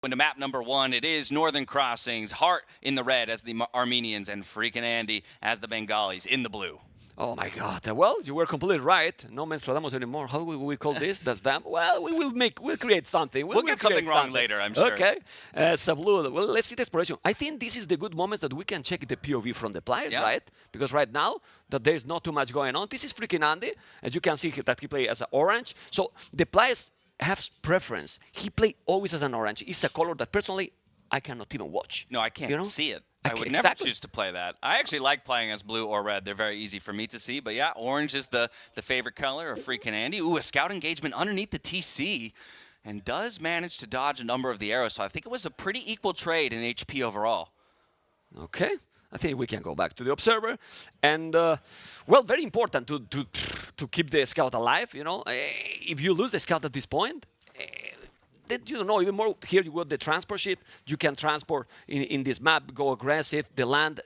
Into map number 1, it is Northern Crossings, Hearttt in the red as the Armenians, and FreakinAndy as the Bengalis in the blue. Oh my God! Well, you were completely right. No Menstradamus anymore. How will we call this? That's them. Well, we'll create something. We'll get something wrong later, I'm sure. Okay. Sablu. Well, let's see the exploration. I think this is the good moment that we can check the POV from the players, right? Because right now that there's not too much going on. This is FreakinAndy, as you can see that he plays as an orange. So the players have preference. He play always as an orange. It's a color that personally I cannot even watch. No, I can't see it. I would never choose to play that. I actually like playing as blue or red. They're very easy for me to see. But yeah, orange is the favorite color of FreakinAndy. Ooh, a scout engagement underneath the TC. And does manage to dodge a number of the arrows. So I think it was a pretty equal trade in HP overall. Okay. I think we can go back to the observer. And, well, very important to keep the scout alive, you know. If you lose the scout at this point, then you don't know, even more, here you got the transport ship. You can transport in this map, go aggressive. The land,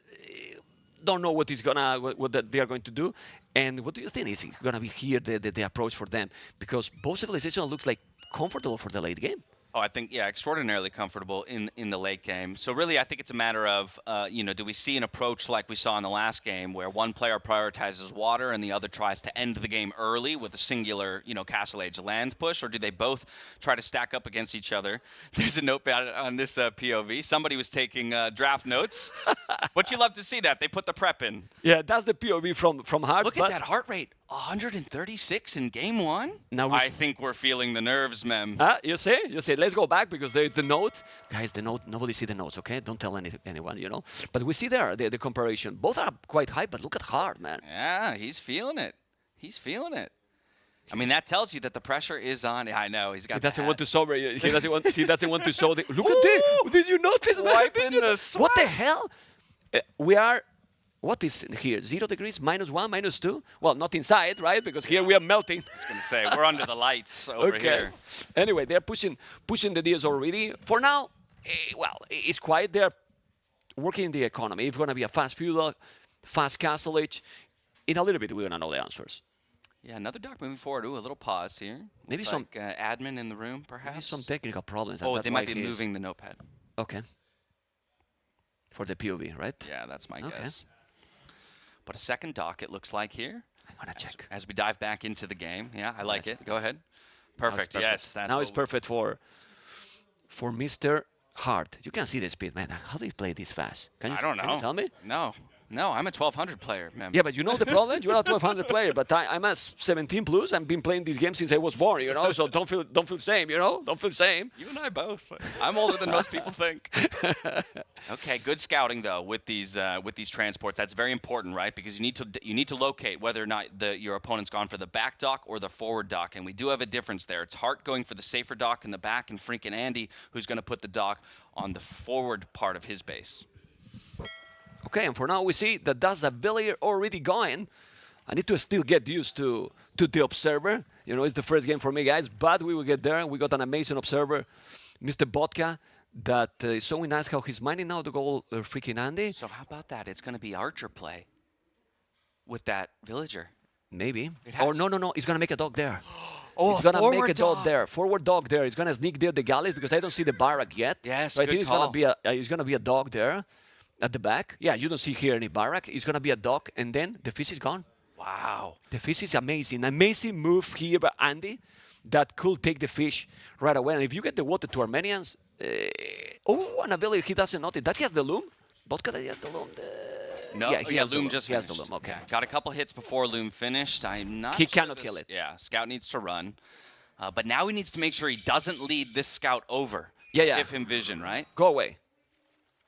don't know what they are going to do. And what do you think is going to be here, the approach for them? Because both civilizations looks like comfortable for the late game. Oh, I think, yeah, extraordinarily comfortable in the late game. So really, I think it's a matter of, do we see an approach like we saw in the last game where one player prioritizes water and the other tries to end the game early with a singular, Castle Age land push, or do they both try to stack up against each other? There's a note on this POV. Somebody was taking draft notes. But you love to see that. They put the prep in. Yeah, that's the POV from Hearttt. Look at that heart rate. 136 in game 1? Now I think we're feeling the nerves, Mem. You see? Let's go back because there's the note. Guys, the note, nobody see the notes, okay? Don't tell anyone, you know? But we see there the comparison. Both are quite high, but look at Hearttt, man. Yeah, he's feeling it. He's feeling it. I mean, that tells you that the pressure is on. I know, he's got He doesn't want to sober. He doesn't want to show the... Look at this! Did you notice? Wiping the sweat. What the hell? We are... What is here? 0 degrees, -1, -2? Well, not inside, right? Because here we are melting. I was going to say, we're under the lights over here. Anyway, they're pushing the deals already. For now, well, it's quiet. They're working in the economy. It's going to be a fast feudal, fast castle age. In a little bit, we're going to know the answers. Yeah, another dock moving forward. Ooh, a little pause here. Maybe looks some like, admin in the room, perhaps. Maybe some technical problems. Oh, they might be moving the notepad. Okay. For the POV, right? Yeah, that's my guess. But a second dock, it looks like here. I'm going to check. As we dive back into the game. Yeah, I like it. Go ahead. Perfect. Yes. Now it's perfect for Mr. Hearttt. You can see the speed, man. How do you play this fast? I don't know. Can you tell me? No, I'm a 1200 player, man. Yeah, but you know the problem? You're not a 1200 player, but I'm a 17 plus. I've been playing this game since I was born, you know, so don't feel shame, you know? Don't feel shame. You and I both. I'm older than most people think. Okay, good scouting though with these transports. That's very important, right? Because you need to locate whether or not your opponent's gone for the back dock or the forward dock, and we do have a difference there. It's Hearttt going for the safer dock in the back, and FreakinAndy who's going to put the dock on the forward part of his base. Okay, and for now we see that that's a villager already going. I need to still get used to the observer. You know, it's the first game for me, guys, but we will get there. We got an amazing observer, Mr. Vodka, that is showing us how he's mining now to go FreakinAndy. So how about that? It's going to be Archer play with that villager. Maybe. Or no, he's going to make a dog there. Oh, he's going to make a dog there. Forward dog there. He's going to sneak there the galleys because I don't see the barrack yet. Yes, so I think call. he's going to be a dog there. At the back, yeah, you don't see here any barrack. It's going to be a dock, and then the fish is gone. Wow. The fish is amazing. Amazing move here by Andy that could take the fish right away. And if you get the water to Armenians, and a village he doesn't notice. That he has the loom? Vodka that he has the loom? No, yeah, Loom just finished. He has the loom, okay. Yeah, got a couple hits before Loom finished. I'm not He sure cannot kill it. Yeah, Scout needs to run. But now he needs to make sure he doesn't lead this Scout over. Yeah. Give him vision, right? Go away.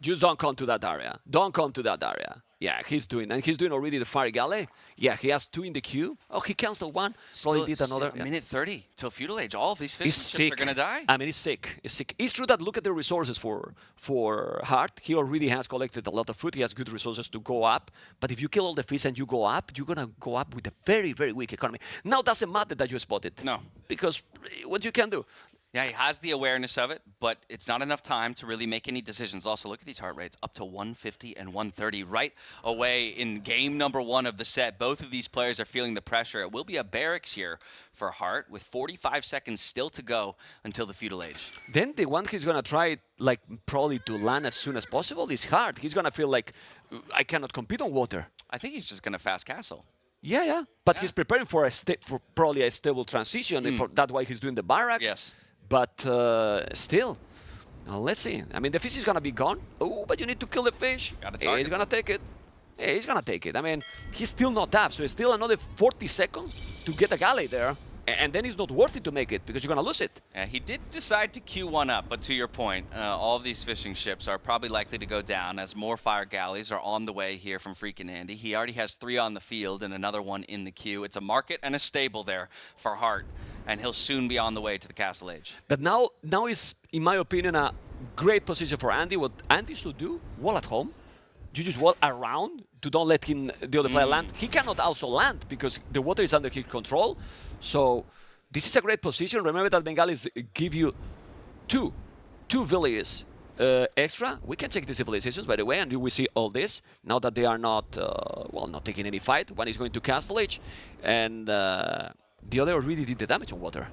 Just don't come to that area. Don't come to that area. Yeah, he's doing already the fire galley. Yeah, he has 2 in the queue. Oh, he canceled one. Probably did another. A minute 30 till feudal age. All of these fish ships are going to die. I mean, he's sick. It's true that look at the resources for Hearttt. He already has collected a lot of food. He has good resources to go up. But if you kill all the fish and you go up, you're going to go up with a very, very weak economy. Now, it doesn't matter that you spot it. No. Because what you can do, Yeah, he has the awareness of it, but it's not enough time to really make any decisions. Also, look at these heart rates, up to 150 and 130 right away in game number 1 of the set. Both of these players are feeling the pressure. It will be a barracks here for Hearttt with 45 seconds still to go until the feudal age. Then the one he's going to try, like, probably to land as soon as possible is Hearttt. He's going to feel like, I cannot compete on water. I think he's just going to fast castle. Yeah. But he's preparing for probably a stable transition. That's why he's doing the barrack. Yes. But still, let's see. I mean, the fish is going to be gone. Oh, but you need to kill the fish. He's going to take it. He's going to take it. I mean, he's still not tapped, so it's still another 40 seconds to get a galley there. And then it's not worth it to make it because you're going to lose it. He did decide to queue one up, but to your point, all of these fishing ships are probably likely to go down as more fire galleys are on the way here from FreakinAndy. He already has 3 on the field and another one in the queue. It's a market and a stable there for Hearttt, and he'll soon be on the way to the Castle Age. But now is, in my opinion, a great position for Andy. What Andy should do, wall at home. You just wall around to don't let the other player land. He cannot also land because the water is under his control. So this is a great position. Remember that Bengalis give you two villages extra. We can check the civilizations, by the way, and you will see all this. Now that they are not, not taking any fight. One is going to Castle Age, and the other already did the damage on water.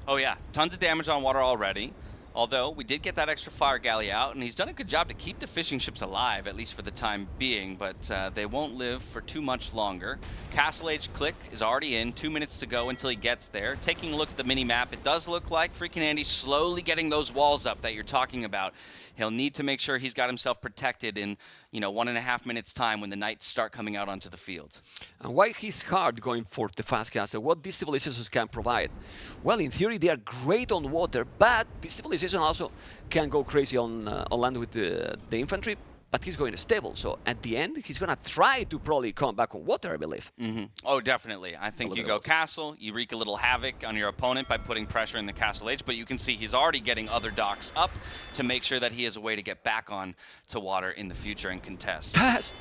Oh yeah, tons of damage on water already. Although, we did get that extra fire galley out, and he's done a good job to keep the fishing ships alive, at least for the time being, but they won't live for too much longer. Castle Age click is already in, 2 minutes to go until he gets there. Taking a look at the mini-map, it does look like FreakinAndy slowly getting those walls up that you're talking about. He'll need to make sure he's got himself protected in, 1.5 minutes time when the knights start coming out onto the field. And why he's hard going for the fast caster? What these civilizations can provide? Well, in theory, they are great on water, but these civilizations also can go crazy on land with the infantry. But he's going to stable, so at the end, he's going to try to probably come back on water, I believe. Oh, definitely. I think you go castle, you wreak a little havoc on your opponent by putting pressure in the Castle Age, but you can see he's already getting other docks up to make sure that he has a way to get back on to water in the future and contest.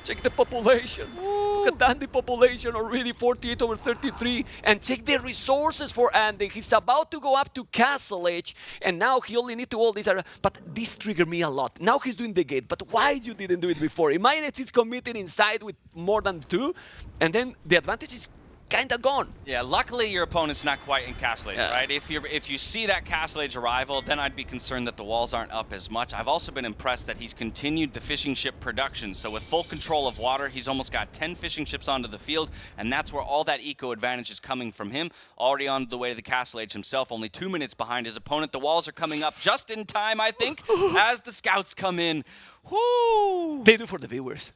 Check the population. Look at that, the population already 48 over 33. And check the resources for Andy. He's about to go up to Castle Age, and now he only need to hold this area. But this triggered me a lot. Now he's doing the gate, but why didn't do it before? Imagine he's committed inside with more than 2, and then the advantage is kind of gone. Yeah, luckily your opponent's not quite in Castle Age, right? If you see that Castle Age arrival, then I'd be concerned that the walls aren't up as much. I've also been impressed that he's continued the fishing ship production. So with full control of water, he's almost got 10 fishing ships onto the field, and that's where all that eco advantage is coming from him. Already on the way to the Castle Age himself, only 2 minutes behind his opponent. The walls are coming up just in time, I think, as the scouts come in. Woo! They do for the viewers.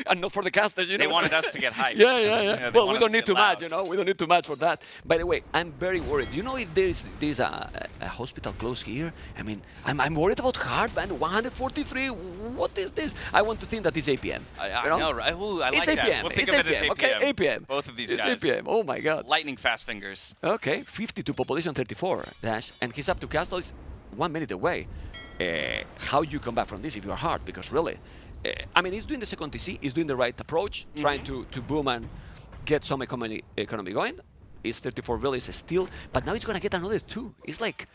And not for the casters, They wanted us to get hyped. Yeah. Well, we don't need to match, We don't need to match for that. By the way, I'm very worried. If there's a hospital close here? I mean, I'm worried about Hearttt, man. 143. What is this? I want to think that it's APM. I know, right? Ooh, I like APM. that. We'll think It's of it as APM. Okay, APM. Both of these it's guys. APM. Oh my God. Lightning fast fingers. Okay, 52 population 34 dash, and he's up to Castle is 1 minute away. How you come back from this if you are Hearttt? Because really, I mean, he's doing the second TC, he's doing the right approach, trying to boom and get some economy going. He's 34 villages still, but now he's going to get another 2. It's like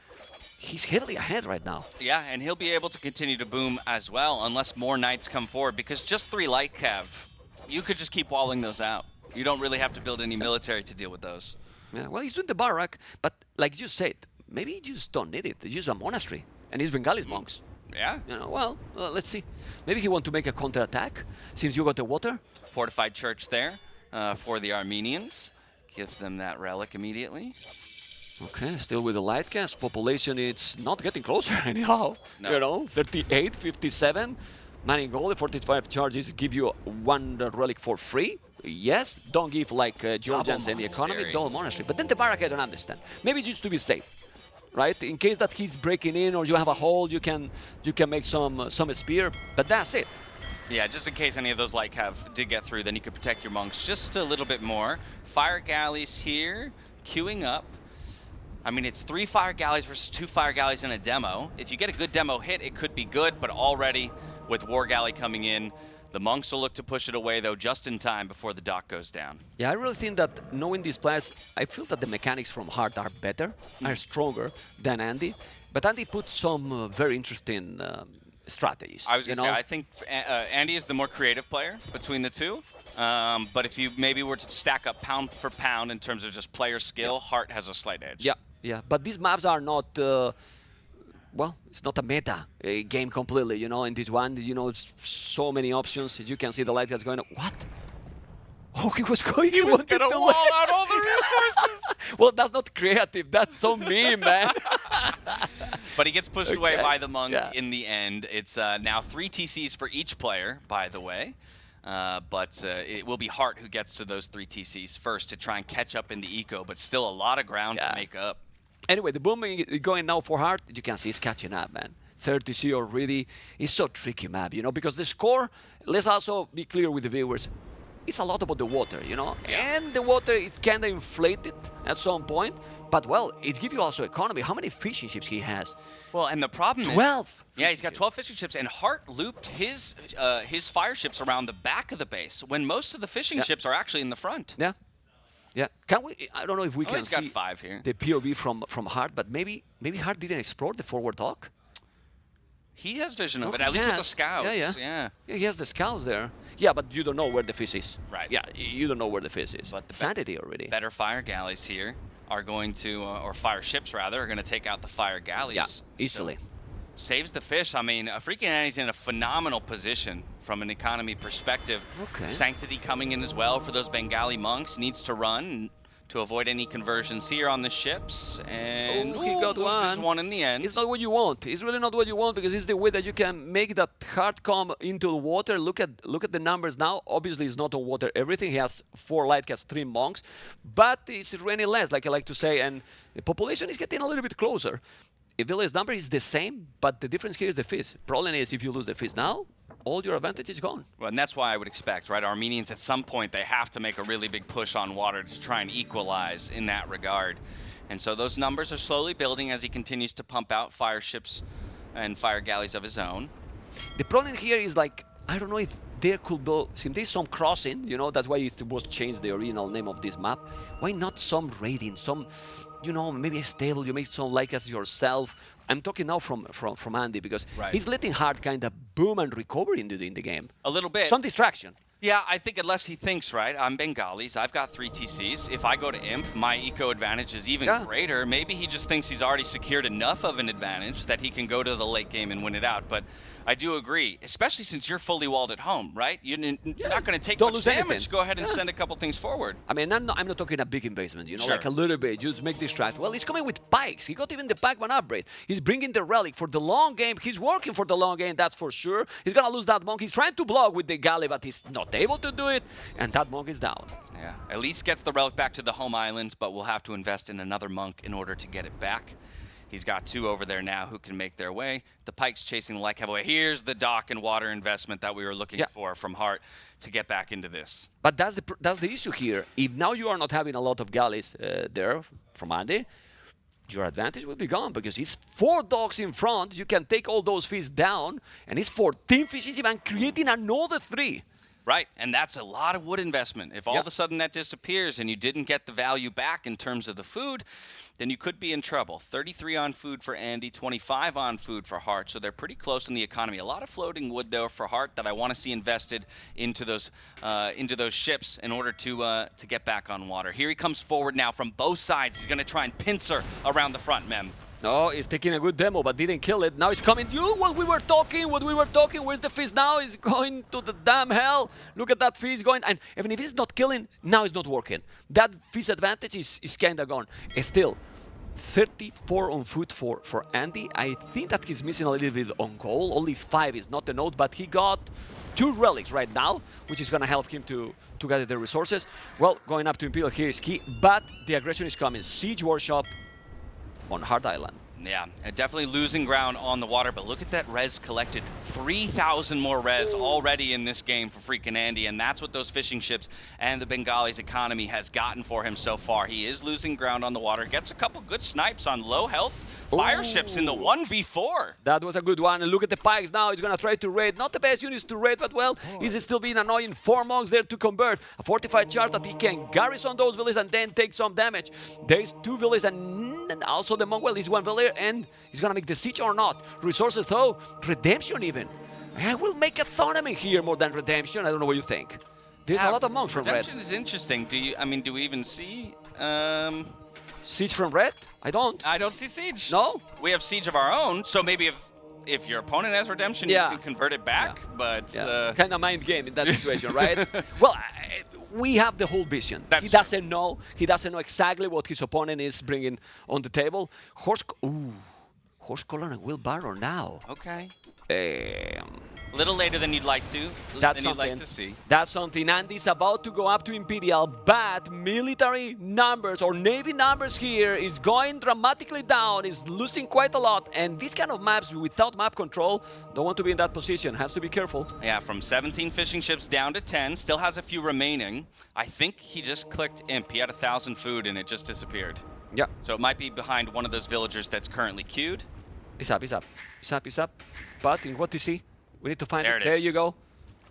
he's heavily ahead right now. Yeah, and he'll be able to continue to boom as well unless more knights come forward, because just 3 light cav, you could just keep walling those out. You don't really have to build any military to deal with those. Yeah, well, he's doing the barrack, but like you said, maybe you just don't need it. It's just a monastery, and he's Bengalis monks. Yeah. Well, let's see. Maybe he want to make a counterattack since you got the water. Fortified church there for the Armenians. Gives them that relic immediately. Okay, still with the light cast. Population, it's not getting closer anyhow. No. 38, 57. Man in gold, 45 charges give you 1 relic for free. Yes, don't give like Georgians any economy, double monastery. But then the barrack, I don't understand. Maybe just to be safe. Right, in case that he's breaking in or you have a hole, you can make some spear, but that's it. Yeah, just in case any of those light cav did get through, then you could protect your monks just a little bit more. Fire galleys here, queuing up. I mean, it's 3 fire galleys versus 2 fire galleys in a demo. If you get a good demo hit, it could be good, but already with war galley coming in, The monks will look to push it away, though, just in time before the dock goes down. Yeah, I really think that knowing these players, I feel that the mechanics from Hearttt are better, are stronger than Andy. But Andy put some very interesting strategies. I was going to say, I think Andy is the more creative player between the two. But if you maybe were to stack up pound for pound in terms of just player skill, Hearttt has a slight edge. Yeah, yeah. But these maps are not, well, it's not a meta game completely, you know. In this one, you know, it's so many options. You can see the light that's going up. What? Oh, he was going. He was going to wall out all the resources. Well, that's not creative. That's so mean, man. But he gets pushed away by the monk in the end. It's now 3 TCs for each player, by the way. But it will be Hearttt who gets to those 3 TCs first to try and catch up in the eco, but still a lot of ground to make up. Anyway, the booming is going now for Hearttt. You can see he's catching up, man. 30 TC already. It's so tricky map, you know, because the score, let's also be clear with the viewers, it's a lot about the water, you know, and the water is kind of inflated at some point, but well, it gives you also economy. How many fishing ships he has? Well, and the problem 12. is, yeah, he's got 12 fishing ships, and Hearttt looped his fire ships around the back of the base when most of the fishing ships are actually in the front. Yeah, yeah. Can we? I don't know if we can he's see got 5 here. The POV from Hearttt, but maybe Hearttt didn't explore the forward dock. He has vision of it, at least with the scouts. Yeah, he has the scouts there. Yeah, but you don't know where the fish is. Right. Yeah, you don't know where the fish is. But the Sanity already. Better fire galleys here are going to, or fire ships rather, are going to take out the fire galleys. Yeah, easily. So, saves the fish. I mean, FreakinAndy's in a phenomenal position from an economy perspective. Okay. Sanctity coming in as well for those Bengali monks. Needs to run to avoid any conversions here on the ships. And he got loses one in the end. It's not what you want. It's really not what you want because it's the way that you can make that Hearttt come into the water. Look at the numbers now. Obviously, it's not on water everything. He has 4 light casts, 3 monks, but it's raining less, like I like to say, and the population is getting a little bit closer. The village number is the same, but the difference here is the fish. Problem is, if you lose the fish now, all your advantage is gone. Well, and that's why I would expect, right? Armenians, at some point, they have to make a really big push on water to try and equalize in that regard. And so those numbers are slowly building as he continues to pump out fire ships and fire galleys of his own. The problem here is, like, I don't know if there could be, since there's some crossing, you know, that's why it was changed the original name of this map. Why not some raiding, some, you know, maybe a stable, you make some like as yourself. I'm talking now from Andy because he's letting Hearttt kind of boom and recover in the game. A little bit. Some distraction. Yeah, I think unless he thinks, right, I'm Bengalis, I've got 3 TCs. If I go to Imp, my eco advantage is even greater. Maybe he just thinks he's already secured enough of an advantage that he can go to the late game and win it out. But I do agree, especially since you're fully walled at home, right? You're not going to take much damage. Anything. Go ahead and send a couple things forward. I mean, I'm not talking a big investment, you know, like a little bit. You just make distract. Well, he's coming with pikes. He got even the Pac-Man upgrade. He's bringing the relic for the long game. He's working for the long game, that's for sure. He's going to lose that monk. He's trying to block with the galley, but he's not able to do it. And that monk is down. Yeah, at least gets the relic back to the home island, but we'll have to invest in another monk in order to get it back. He's got 2 over there now who can make their way. The pike's chasing the light cavalry. Here's the dock and water investment that we were looking for from Hearttt to get back into this. But that's the issue here. If now you are not having a lot of galleys there from Andy, your advantage will be gone because he's 4 docks in front. You can take all those fish down, and he's 14 fishes and creating another 3. Right, and that's a lot of wood investment. If all of a sudden that disappears and you didn't get the value back in terms of the food, then you could be in trouble. 33 on food for Andy, 25 on food for Hearttt, so they're pretty close in the economy. A lot of floating wood, though, for Hearttt that I want to see invested into those ships in order to get back on water. Here he comes forward now from both sides. He's going to try and pincer around the front, Mem. No, he's taking a good demo, but didn't kill it. Now he's coming. What we were talking. Where's the fish now? He's going to the damn hell. Look at that fish going. And even if he's not killing, now it's not working. That fish advantage is kind of gone. Still, 34 on foot for Andy. I think that he's missing a little bit on goal. Only 5 is not the note, but he got 2 relics right now, which is going to help him to gather the resources. Well, going up to Imperial here is key, but the aggression is coming. Siege Workshop on Hearttt Island. Yeah, definitely losing ground on the water, but look at that res collected. 3,000 more res already in this game for FreakinAndy, and that's what those fishing ships and the Bengalis economy has gotten for him so far. He is losing ground on the water, gets a couple good snipes on low health fire ships in the 1v4. That was a good one. And look at the pikes now. He's going to try to raid. Not the best units to raid, but well, he's still being annoying. 4 monks there to convert. A fortified charge that he can garrison those villages and then take some damage. There is 2 villages and also the monk. Well, he's 1 village and he's going to make the siege or not. Resources though. Redemption even. I will make a tournament here more than redemption. I don't know what you think. There's a lot of monks from red. Redemption is interesting. Do we even see Siege from red? I don't. I don't see siege. No? We have siege of our own, so maybe if your opponent has redemption, you can convert it back, but... kind of mind game in that situation, right? Well, we have the whole vision. He doesn't know. He doesn't know exactly what his opponent is bringing on the table. Horse collar and wheelbarrow now. Okay. A little later than you'd like to. See. That's something. Andy's about to go up to Imperial, but military numbers or navy numbers here is going dramatically down. Is losing quite a lot, and these kind of maps without map control don't want to be in that position. Has to be careful. Yeah, from 17 fishing ships down to 10. Still has a few remaining. I think he just clicked imp. He had 1,000 food and it just disappeared. Yeah. So it might be behind one of those villagers that's currently queued. It's up. But in what you see? We need to find it. There is. you go.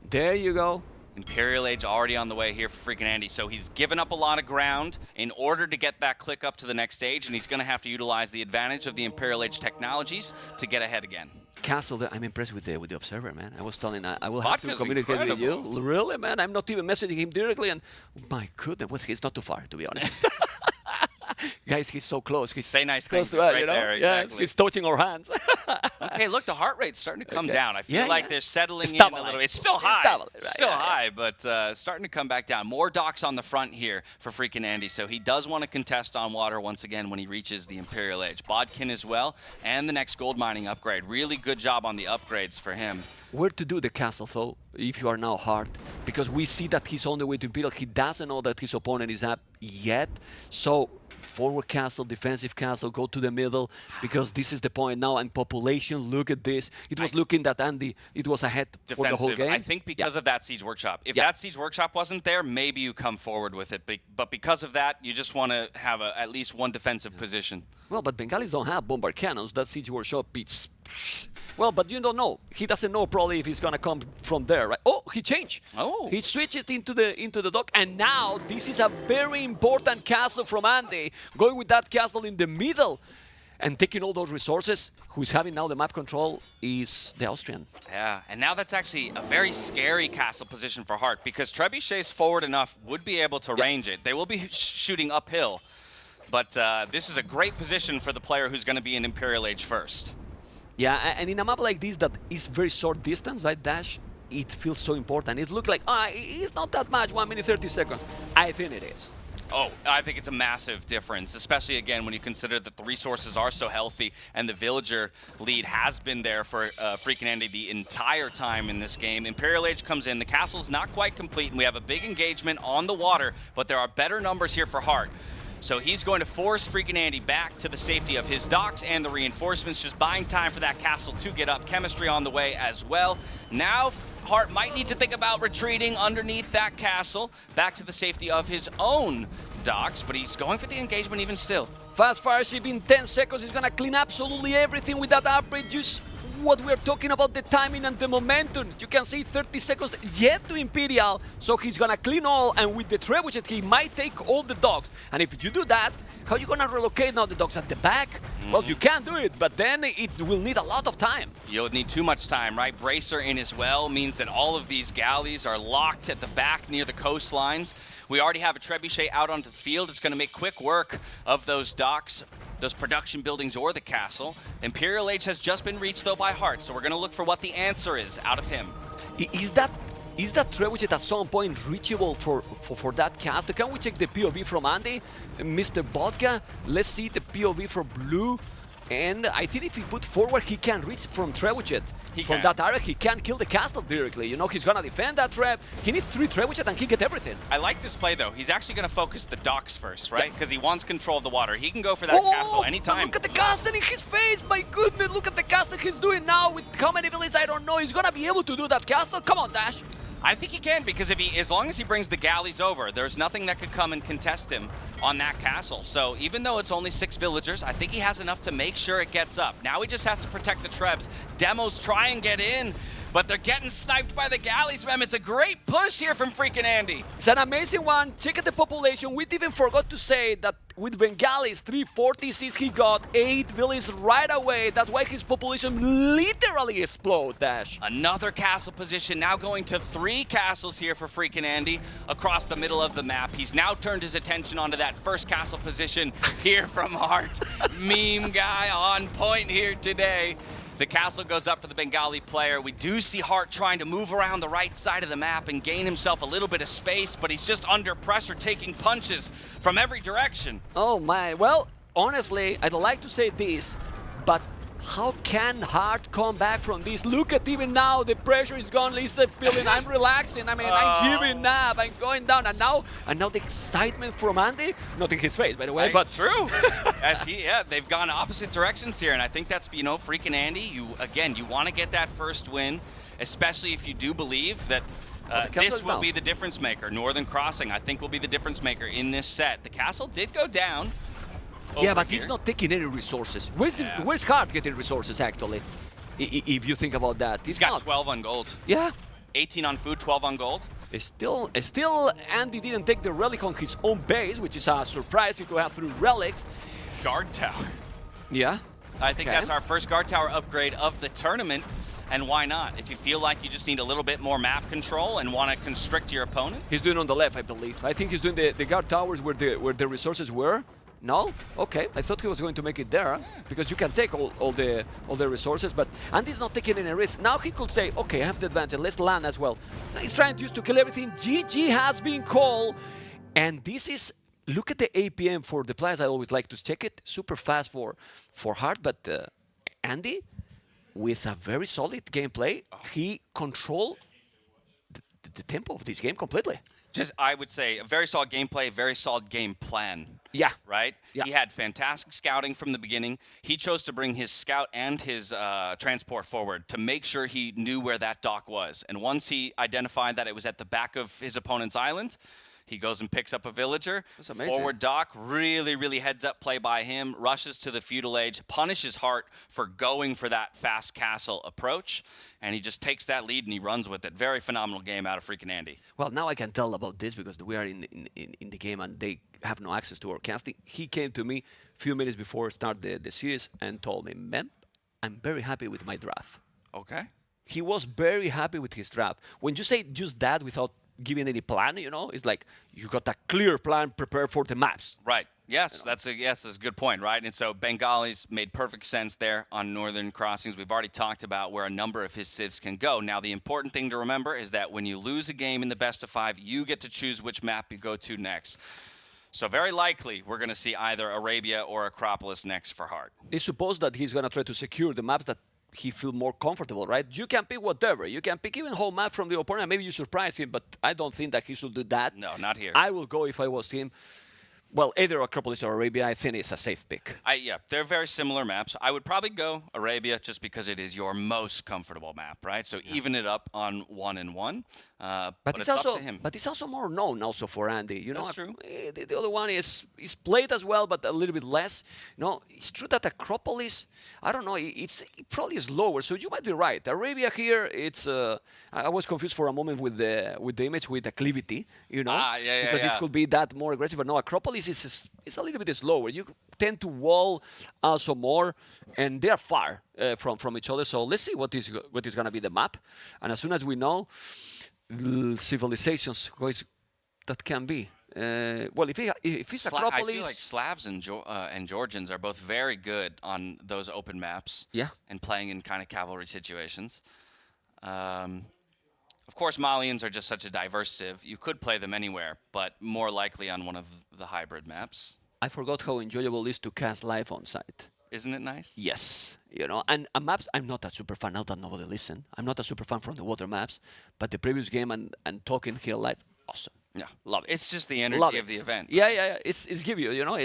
There you go. Imperial Age already on the way here for FreakinAndy. So he's given up a lot of ground in order to get that click up to the next stage, and he's going to have to utilize the advantage of the Imperial Age technologies to get ahead again. Castle, I'm impressed with the observer, man. I was telling, I will have Vodka's to communicate incredible. with you. Really, man? I'm not even messaging him directly, and my goodness, well, he's not too far, to be honest. Guys, he's so close. He's Say nice close things to us, right you know? there. Exactly. Yes, he's touching our hands. Okay, look, the heart rate's starting to come down. I feel like they're settling in a little bit. It's still high. Still high, but starting to come back down. More docks on the front here for FreakinAndy, so he does want to contest on water once again when he reaches the Imperial Age. Bodkin as well, and the next gold mining upgrade. Really good job on the upgrades for him. Where to do the castle, though, if you are now Hearttt? Because we see that he's on the way to Imperial. He doesn't know that his opponent is up yet. So, forward castle, defensive castle, go to the middle, because this is the point now. And population, look at this. It was looking that Andy, it was ahead for the whole game. I think because of that Siege Workshop. If that Siege Workshop wasn't there, maybe you come forward with it. But because of that, you just want to have at least one defensive position. Well, but Bengalis don't have bombard cannons. That Siege Workshop beats... Well, but you don't know. He doesn't know probably if he's gonna come from there, right? Oh, he changed. Oh. He switched into the dock, and now this is a very important castle from Andy. Going with that castle in the middle and taking all those resources. Who's having now the map control is the Austrian. Yeah, and now that's actually a very scary castle position for Hearttt, because trebuchets forward enough would be able to range it. They will be shooting uphill, but this is a great position for the player who's going to be in Imperial Age first. Yeah, and in a map like this that is very short distance, right, Dash, it feels so important. It looks like, it's not that much, 1 minute 30 seconds. I think it is. Oh, I think it's a massive difference, especially, again, when you consider that the resources are so healthy and the villager lead has been there for FreakinAndy the entire time in this game. Imperial Age comes in, the castle's not quite complete, and we have a big engagement on the water, but there are better numbers here for Hearttt. So he's going to force FreakinAndy back to the safety of his docks and the reinforcements, just buying time for that castle to get up. Chemistry on the way as well. Now Hearttt might need to think about retreating underneath that castle, back to the safety of his own docks, but he's going for the engagement even still. Fast fire ship in 10 seconds is gonna clean absolutely everything with that upgrade. Just what we're talking about, the timing and the momentum. You can see 30 seconds yet to Imperial, so he's gonna clean all, and with the trebuchet he might take all the docks. And if you do that, how are you gonna relocate now the docks at the back? Well, you can do it, but then it will need a lot of time. You'll need too much time, right? Bracer in as well means that all of these galleys are locked at the back near the coastlines. We already have a trebuchet out onto the field. It's gonna make quick work of those docks, those production buildings, or the castle. Imperial Age has just been reached though by Hearttt, so we're gonna look for what the answer is out of him. Is that trebuchet at some point reachable for that castle? Can we check the POV from Andy? Mr. Vodka, let's see the POV for Blue. And I think if he put forward, he can reach from Trebuchet. He From can. that area, he can kill the castle directly. You know, he's gonna defend that trap. He needs 3 Trebuchet and he get everything. I like this play, though. He's actually going to focus the docks first, right? Because he wants control of the water. He can go for that castle But anytime. look at the castle in his face. My goodness, look at the castle he's doing now with how many villages, I don't know. He's gonna be able to do that castle. Come on, Dash. I think he can, because as long as he brings the galleys over, there's nothing that could come and contest him on that castle. So even though it's only 6 villagers, I think he has enough to make sure it gets up. Now he just has to protect the Trebs. Demos try and get in, but they're getting sniped by the galleys, man. It's a great push here from FreakinAndy. It's an amazing one. Check out the population. We even forgot to say that with Bengalis, 346, he got 8 villages right away. That's why his population literally explode, Dash. Another castle position, now going to 3 castles here for FreakinAndy across the middle of the map. He's now turned his attention onto that first castle position here from Hearttt. Meme guy on point here today. The castle goes up for the Bengali player. We do see Hearttt trying to move around the right side of the map and gain himself a little bit of space, but he's just under pressure, taking punches from every direction. Oh my, well, honestly, I'd like to say this, but how can Hearttt come back from this? Look at even now, the pressure is gone. Lisa feeling I'm relaxing. I mean, I'm giving up. I'm going down, and now the excitement from Andy, not in his face, by the way, but It's true. They've gone opposite directions here, and I think that's, FreakinAndy. You want to get that first win, especially if you do believe that this will be the difference maker. Northern Crossing, I think, will be the difference maker in this set. The castle did go down. Yeah, but he's not taking any resources. Where's Hearttt getting resources, actually? If you think about that. He's got 12 on gold. Yeah. 18 on food, 12 on gold. Still, Andy didn't take the relic on his own base, which is a surprise if you have 3 relics. Guard tower. Yeah. I think that's our first guard tower upgrade of the tournament. And why not? If you feel like you just need a little bit more map control and want to constrict your opponent. He's doing on the left, I believe. I think he's doing the guard towers where the resources were. No? Okay, I thought he was going to make it there, because you can take all the resources, but Andy's not taking any risk. Now he could say, okay, I have the advantage, let's land as well. He's trying to kill everything. GG has been called, and this is, look at the APM for the players. I always like to check it, super fast for Hearttt, but Andy, with a very solid gameplay, he controlled the tempo of this game completely. I would say, a very solid gameplay, very solid game plan. Yeah. Right? Yeah. He had fantastic scouting from the beginning. He chose to bring his scout and his transport forward to make sure he knew where that dock was. And once he identified that it was at the back of his opponent's island, he goes and picks up a villager. That's amazing. Forward dock, really, really heads-up play by him. Rushes to the feudal age, punishes Hearttt for going for that fast castle approach. And he just takes that lead and he runs with it. Very phenomenal game out of FreakinAndy. Well, now I can tell about this because we are in the game and they have no access to our casting. He came to me a few minutes before start the series and told me, man, I'm very happy with my draft. Okay. He was very happy with his draft. When you say just that without giving any plan, it's like you got a clear plan prepared for the maps. Right. Yes, that's a good point, right? And so Bengalis made perfect sense there on Northern Crossings. We've already talked about where a number of his civs can go. Now, the important thing to remember is that when you lose a game in the best of 5, you get to choose which map you go to next. So very likely we're going to see either Arabia or Acropolis next for Hearttt. It's supposed that he's going to try to secure the maps that he feel more comfortable, right? You can pick whatever. You can pick even whole map from the opponent. Maybe you surprise him, but I don't think that he should do that. No, not here. I will go if I was him. Well, either Acropolis or Arabia, I think it's a safe pick. Yeah, they're very similar maps. I would probably go Arabia just because it is your most comfortable map, right? So even it up on 1 and 1. But it's also up to him. But it's also more known also for Andy. That's true. The other one is played as well, but a little bit less. It's true that Acropolis, I don't know, it probably is lower. So you might be right. Arabia here, it's I was confused for a moment with the image with acclivity, because it could be that more aggressive. But no, Acropolis is a little bit slower. You tend to wall also more, and they are far from each other. So let's see what is going to be the map. And as soon as we know civilizations, that can be. Well, if it's Acropolis, I feel like Slavs and Georgians are both very good on those open maps. Yeah. And playing in kind of cavalry situations. Of course, Malians are just such a diverse civ. You could play them anywhere, but more likely on one of the hybrid maps. I forgot how enjoyable it is to cast live on site. Isn't it nice? Yes, you know, and maps. I'm not a super fan. Now that nobody listen, I'm not a super fan from the water maps, but the previous game and talking here live, awesome. Yeah. Love it. It's just the Love energy it. of the event. Yeah, yeah, yeah. It's give you, you know,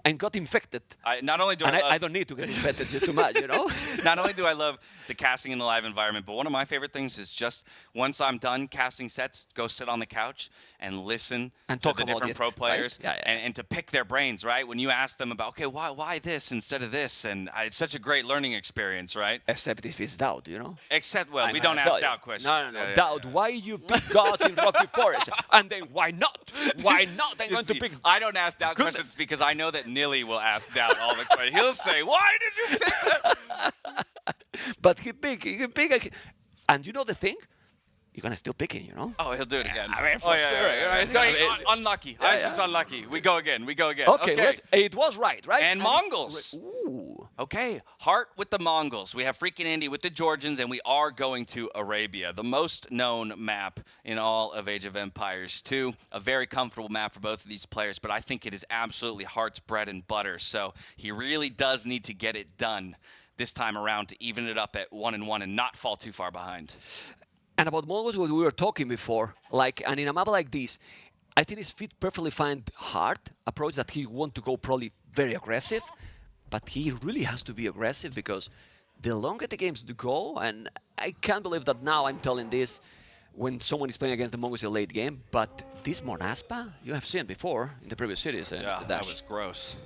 and got infected. Not only do And I love I don't need to get infected too much, you know. Not only do I love the casting in the live environment, but one of my favorite things is just once I'm done casting sets, go sit on the couch and listen And to talk the about different it, pro right? players Yeah, yeah. And to pick their brains, right? When you ask them about, okay, why this instead of this? And it's such a great learning experience, right? Except if it's doubt, you know. Except, well, I'm we gonna don't tell ask you. doubt questions. No, no, no. Yeah, Doubt. yeah. Why you pick gods in Rocky Forest? And then why not? Why not? I'm You going see, to pick. I don't ask doubt Goodness. questions because I know that Nilly will ask doubt all the questions. He'll say, why did you pick that? But he pick. And you know the thing? You're gonna still pick it, you know. Oh, he'll do it again. I mean, for yeah, sure, yeah, you know, yeah, it's yeah. going- No, unlucky. I was just yeah. unlucky. We go again. We go again. Okay, it was right? And Mongols. Ooh. Okay, Hearttt with the Mongols. We have FreakinAndy with the Georgians, and we are going to Arabia, the most known map in all of Age of Empires 2. A very comfortable map for both of these players, but I think it is absolutely Heartt's bread and butter. So he really does need to get it done this time around to even it up at 1-1 and not fall too far behind. And about Mongols, what we were talking before, and in a map like this, I think it's fit perfectly fine Hearttt approach that he want to go probably very aggressive, but he really has to be aggressive because the longer the games go, and I can't believe that now I'm telling this when someone is playing against the Mongols in a late game, but this Monaspa, you have seen before in the previous series. Yeah, Mr. that Dash. was gross.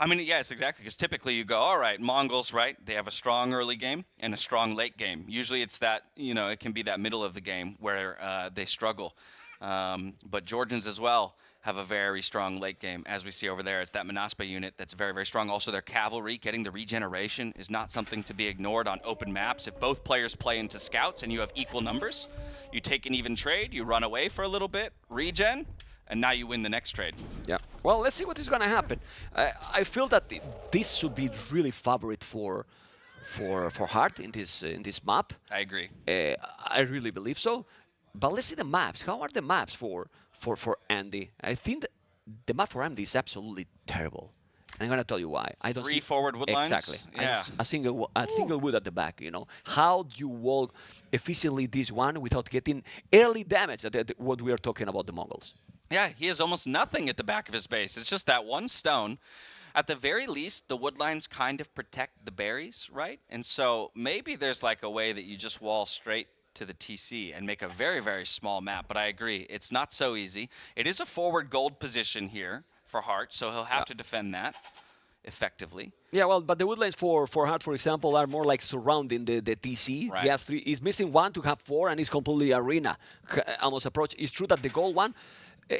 I mean, yes, exactly, because typically you go, all right, Mongols, right, they have a strong early game and a strong late game. Usually it's that, it can be that middle of the game where they struggle. But Georgians as well have a very strong late game. As we see over there, it's that Monaspa unit that's very, very strong. Also, their cavalry, getting the regeneration is not something to be ignored on open maps. If both players play into scouts and you have equal numbers, you take an even trade, you run away for a little bit, regen, and now you win the next trade. Yeah. Well, let's see what is going to happen. I feel that this should be really favorite for Hearttt in this map. I agree. I really believe so. But let's see the maps. How are the maps for Andy? I think that the map for Andy is absolutely terrible. And I'm going to tell you why. I don't Three see forward wood lines? Exactly. Yeah. A single wood at the back, you know. How do you walk efficiently this one without getting early damage? What we are talking about the Mongols. Yeah, he has almost nothing at the back of his base. It's just that one stone. At the very least, the wood lines kind of protect the berries, right? And so maybe there's like a way that you just wall straight to the TC and make a very, very small map. But I agree, it's not so easy. It is a forward gold position here for Hearttt, so he'll have to defend that effectively. Yeah, well, but the woodlands for Hearttt, for example, are more like surrounding the TC. Right. He has three. He's missing one to have four, and he's completely arena almost approach. It's true that the gold one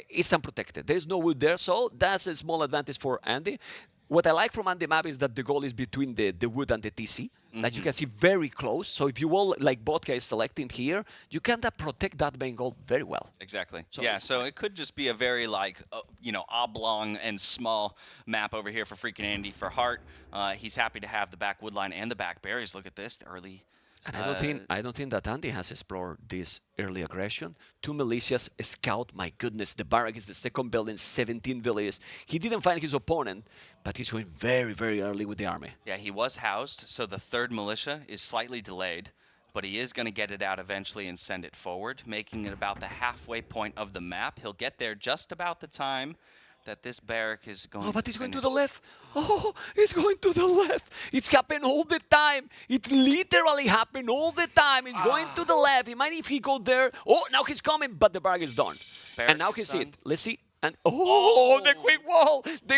is unprotected. There's no wood there, so that's a small advantage for Andy. What I like from Andy map is that the goal is between the wood and the TC. That you can see very close. So if you all, like Vodka is selecting here, you can protect that main goal very well. Exactly. So Yeah, so it could just be a very oblong and small map over here for FreakinAndy for Hearttt. He's happy to have the back wood line and the back berries. Look at this, the early. And I don't think that Andy has explored this early aggression. 2 militias, a scout. My goodness, the barrack is the second building, 17 villages. He didn't find his opponent, but he's going very, very early with the army. Yeah, he was housed, so the third militia is slightly delayed, but he is going to get it out eventually and send it forward, making it about the halfway point of the map. He'll get there just about the time that this barrack is going Oh, but he's to going to finish. the left. Oh, he's going to the left. It's happened all the time. It literally happened all the time. He's going to the left. Imagine if he go there. Oh, now he's coming, but the barrack is done. Barrack And now is he see done. it. Let's see. And the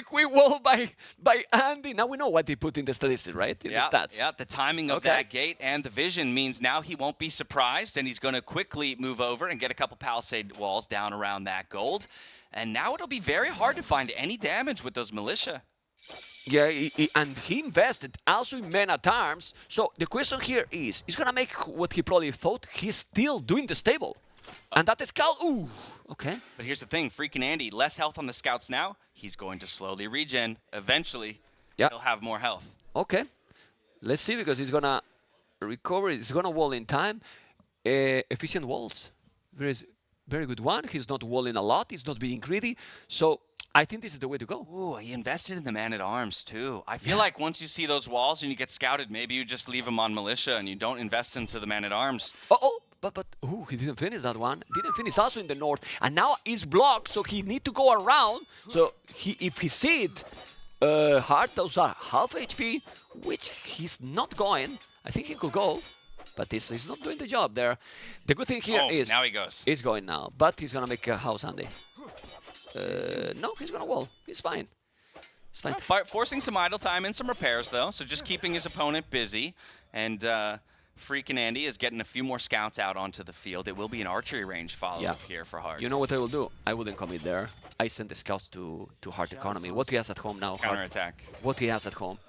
quick wall by Andy. Now we know what he put in the statistics, right? In the stats. Yeah, the timing of Okay. that gate and the vision means now he won't be surprised, and he's going to quickly move over and get a couple palisade walls down around that gold. And now it'll be very hard to find any damage with those militia. Yeah, and he invested also in men at arms. So the question here is, he's going to make what he probably thought. He's still doing the stable. And that scout, ooh, okay. But here's the thing, FreakinAndy, less health on the scouts now. He's going to slowly regen. Eventually, he'll have more health. Okay. Let's see, because he's going to recover. He's going to wall in time. Efficient walls. Very good one. He's not walling a lot. He's not being greedy. So I think this is the way to go. Ooh, he invested in the man-at-arms, too. I feel like once you see those walls and you get scouted, maybe you just leave them on militia and you don't invest into the man-at-arms. But he didn't finish that one. Didn't finish also in the north, and now he's blocked, so he need to go around. So if he see it, Hearttt, those are half HP, which he's not going. I think he could go, but he's not doing the job there. The good thing here is now he goes. He's going now, but he's gonna make a house, Andy. No, he's gonna wall. He's fine. It's fine. Forcing some idle time and some repairs, though, so just keeping his opponent busy. And FreakinAndy is getting a few more scouts out onto the field. It will be an archery range follow-up here for Hearttt. You know what I will do? I wouldn't commit there. I send the scouts to Hearttt economy. What he has at home now, Counterattack. What he has at home?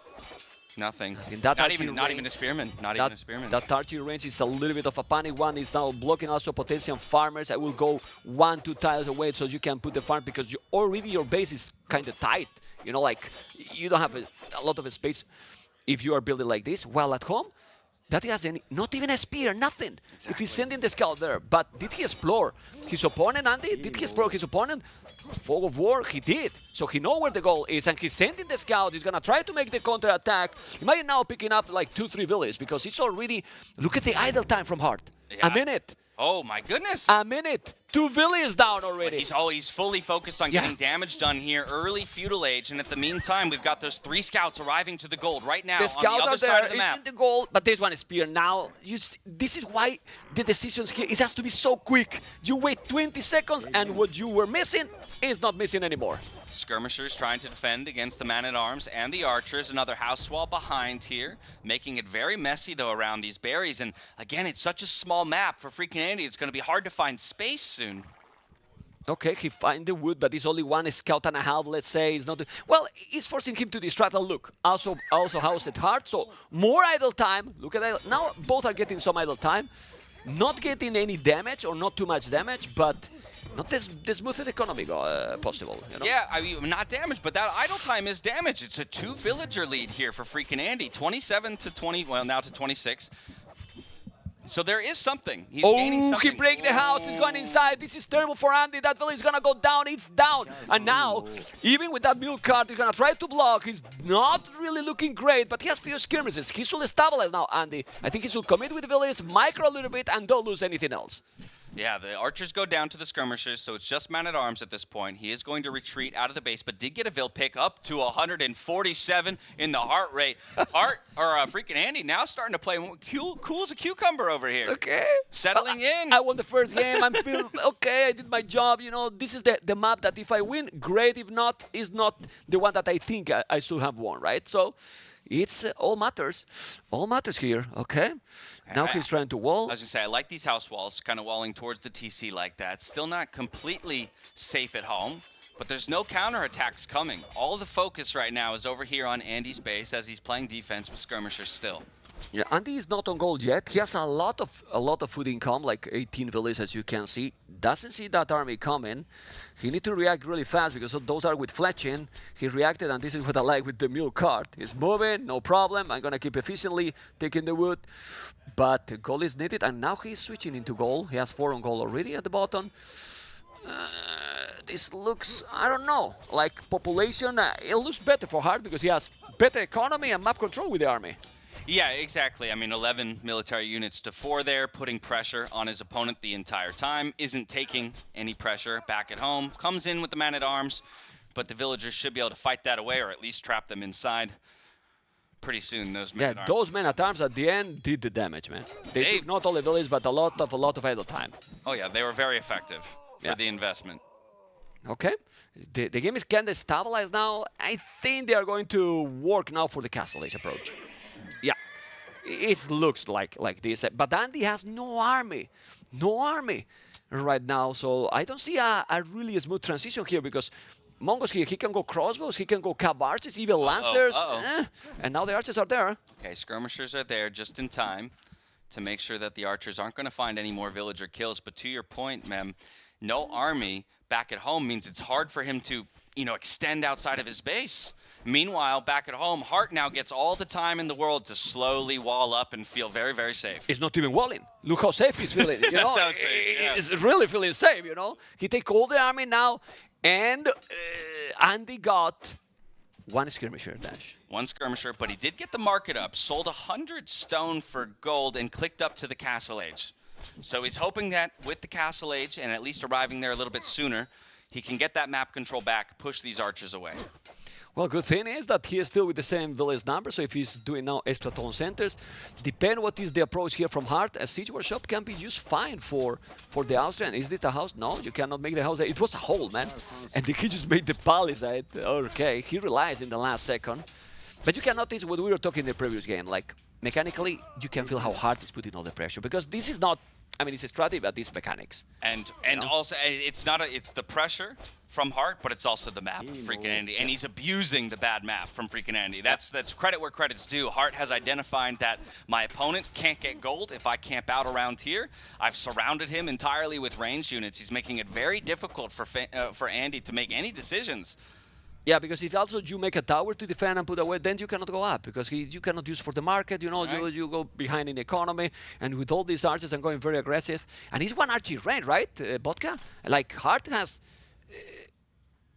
Nothing. That not even a spearman. Not even a spearman. That archery range is a little bit of a panic one. Is now blocking also potential farmers. I will go 1-2 tiles away so you can put the farm because your base is kind of tight. You know, like you don't have a lot of space if you are building like this. While at home, that he has not even a spear, nothing. Exactly. If he's sending the scout there, but did he explore his opponent, Andy? Did he explore his opponent? Fog of War, he did. So he knows where the goal is, and he's sending the scout. He's gonna try to make the counter attack. He might now picking up like 2-3 villages because he's already. Look at the idle time from Hearttt. Yeah. A minute. Oh my goodness. A minute. 2 villages down already. He's fully focused on getting damage done here. Early feudal age, and at the meantime, we've got those 3 scouts arriving to the gold right now The on scouts the other are side there. of the It's map. in the goal, but this one is spear now. This is why the decisions here. It has to be so quick. You wait 20 seconds, and what you were missing is not missing anymore. Skirmishers trying to defend against the man-at-arms and the archers. Another house wall behind here, making it very messy, though, around these berries. And again, it's such a small map for FreakinAndy. It's going to be hard to find space soon. Okay, he find the wood, but it's only 1 scout and a half, let's say. It's not. Well, it's forcing him to distract. And look, also house at Hearttt, so more idle time. Look at that. Now both are getting some idle time. Not getting any damage or not too much damage, but not the smoothest economy possible. You know? Yeah, I mean, not damage, but that idle time is damage. It's a 2-villager lead here for FreakinAndy. 27 to 20, well, now to 26. So there is something. He's gaining something. He break the house. He's going inside. This is terrible for Andy. That village is going to go down. It's down. And now, even with that milk cart, he's going to try to block. He's not really looking great, but he has few skirmishes. He should stabilize now, Andy. I think he should commit with the village, micro a little bit, and don't lose anything else. Yeah, the archers go down to the skirmishers, so it's just man-at-arms at this point. He is going to retreat out of the base, but did get a Vil pick up to 147 in the heart rate. FreakinAndy now starting to play cool as a cucumber over here. Okay. Settling in. I won the first game. I'm feeling okay. I did my job. You know, this is the map that if I win, great. If not, is not the one that I think I should have won, right? So it's all matters. All matters here, okay? Now he's trying to wall. I was going to say, I like these house walls, kind of walling towards the TC like that. Still not completely safe at home, but there's no counterattacks coming. All the focus right now is over here on Andy's base as he's playing defense with skirmishers still. Yeah, Andy is not on gold yet. He has a lot of food income, like 18 villages, as you can see. Doesn't see that army coming. He needs to react really fast because those are with fletching. He reacted, and this is what I like with the mule cart. He's moving, no problem. I'm gonna keep efficiently taking the wood, but gold is needed, and now he's switching into gold. He has 4 on gold already at the bottom. This looks, I don't know, like population. It looks better for Hearttt because he has better economy and map control with the army. Yeah, exactly. I mean, 11 military units to 4 there, putting pressure on his opponent the entire time. Isn't taking any pressure back at home. Comes in with the man-at-arms, but the villagers should be able to fight that away or at least trap them inside. Pretty soon, those men-at-arms. Yeah, those men-at-arms at the end did the damage, man. They took not only villages, but a lot of idle time. Oh, yeah, they were very effective for the investment. Okay. The game is kind of stabilized now. I think they are going to work now for the Castle Age approach. Yeah, it looks like this. But Andy has no army right now. So I don't see a really smooth transition here because Mongo's here. He can go crossbows, he can go cab archers, even lancers. And now the archers are there. Okay, skirmishers are there just in time to make sure that the archers aren't going to find any more villager kills. But to your point, Mem, no army back at home means it's hard for him to, extend outside of his base. Meanwhile, back at home, Hearttt now gets all the time in the world to slowly wall up and feel very, very safe. It's not even walling. Look how safe he's feeling. That's how safe, yeah. He's really feeling safe, He take all the army now. And Andy got one skirmisher dash. One skirmisher, but he did get the market up, sold 100 stone for gold, and clicked up to the Castle Age. So he's hoping that with the Castle Age, and at least arriving there a little bit sooner, he can get that map control back, push these archers away. Well, good thing is that he is still with the same village number, so if he's doing now extra town centers, depend what is the approach here from Hearttt, a siege workshop can be used fine for the Austrian. Is this a house? No, you cannot make the house. It was a hole, man. And he just made the palisade. Okay, he relies in the last second. But you can notice what we were talking in the previous game, like mechanically, you can feel how Hearttt is putting all the pressure, because this is not, I mean, it's a strategy, but it's mechanics. And also, it's not it's the pressure from Hearttt, but it's also the map of FreakinAndy, and he's abusing the bad map from FreakinAndy. That's credit where credit's due. Hearttt has identified that my opponent can't get gold if I camp out around here. I've surrounded him entirely with ranged units. He's making it very difficult for Andy to make any decisions. Yeah, because if also you make a tower to defend and put away, then you cannot go up, because you cannot use for the market, you know, right. you go behind in economy, and with all these archers and going very aggressive. And he's one archer range, right, Vodka? Like, Hearttt has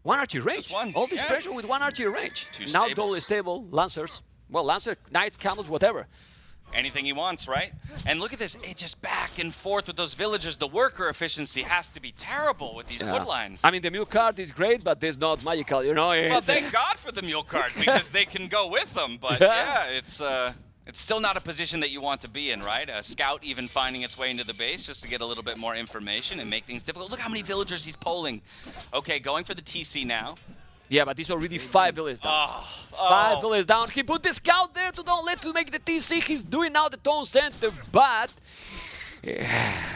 one archer range. All this pressure with one archer range. Now double stable, Lancers. Well, Lancer, Knights, Camels, whatever. Anything he wants, right? And look at this, it's just back and forth with those villagers. The worker efficiency has to be terrible with these wood lines. I mean, the mule card is great, but it's not magical, you know? Well, thank God for the mule card, because they can go with them. But yeah, it's still not a position that you want to be in, right? A scout even finding its way into the base just to get a little bit more information and make things difficult. Look how many villagers he's polling. Okay, going for the TC now. Yeah, but he's already 5 villages down. 5 villages down. He put the scout there to don't let to make the TC. He's doing now the town center, but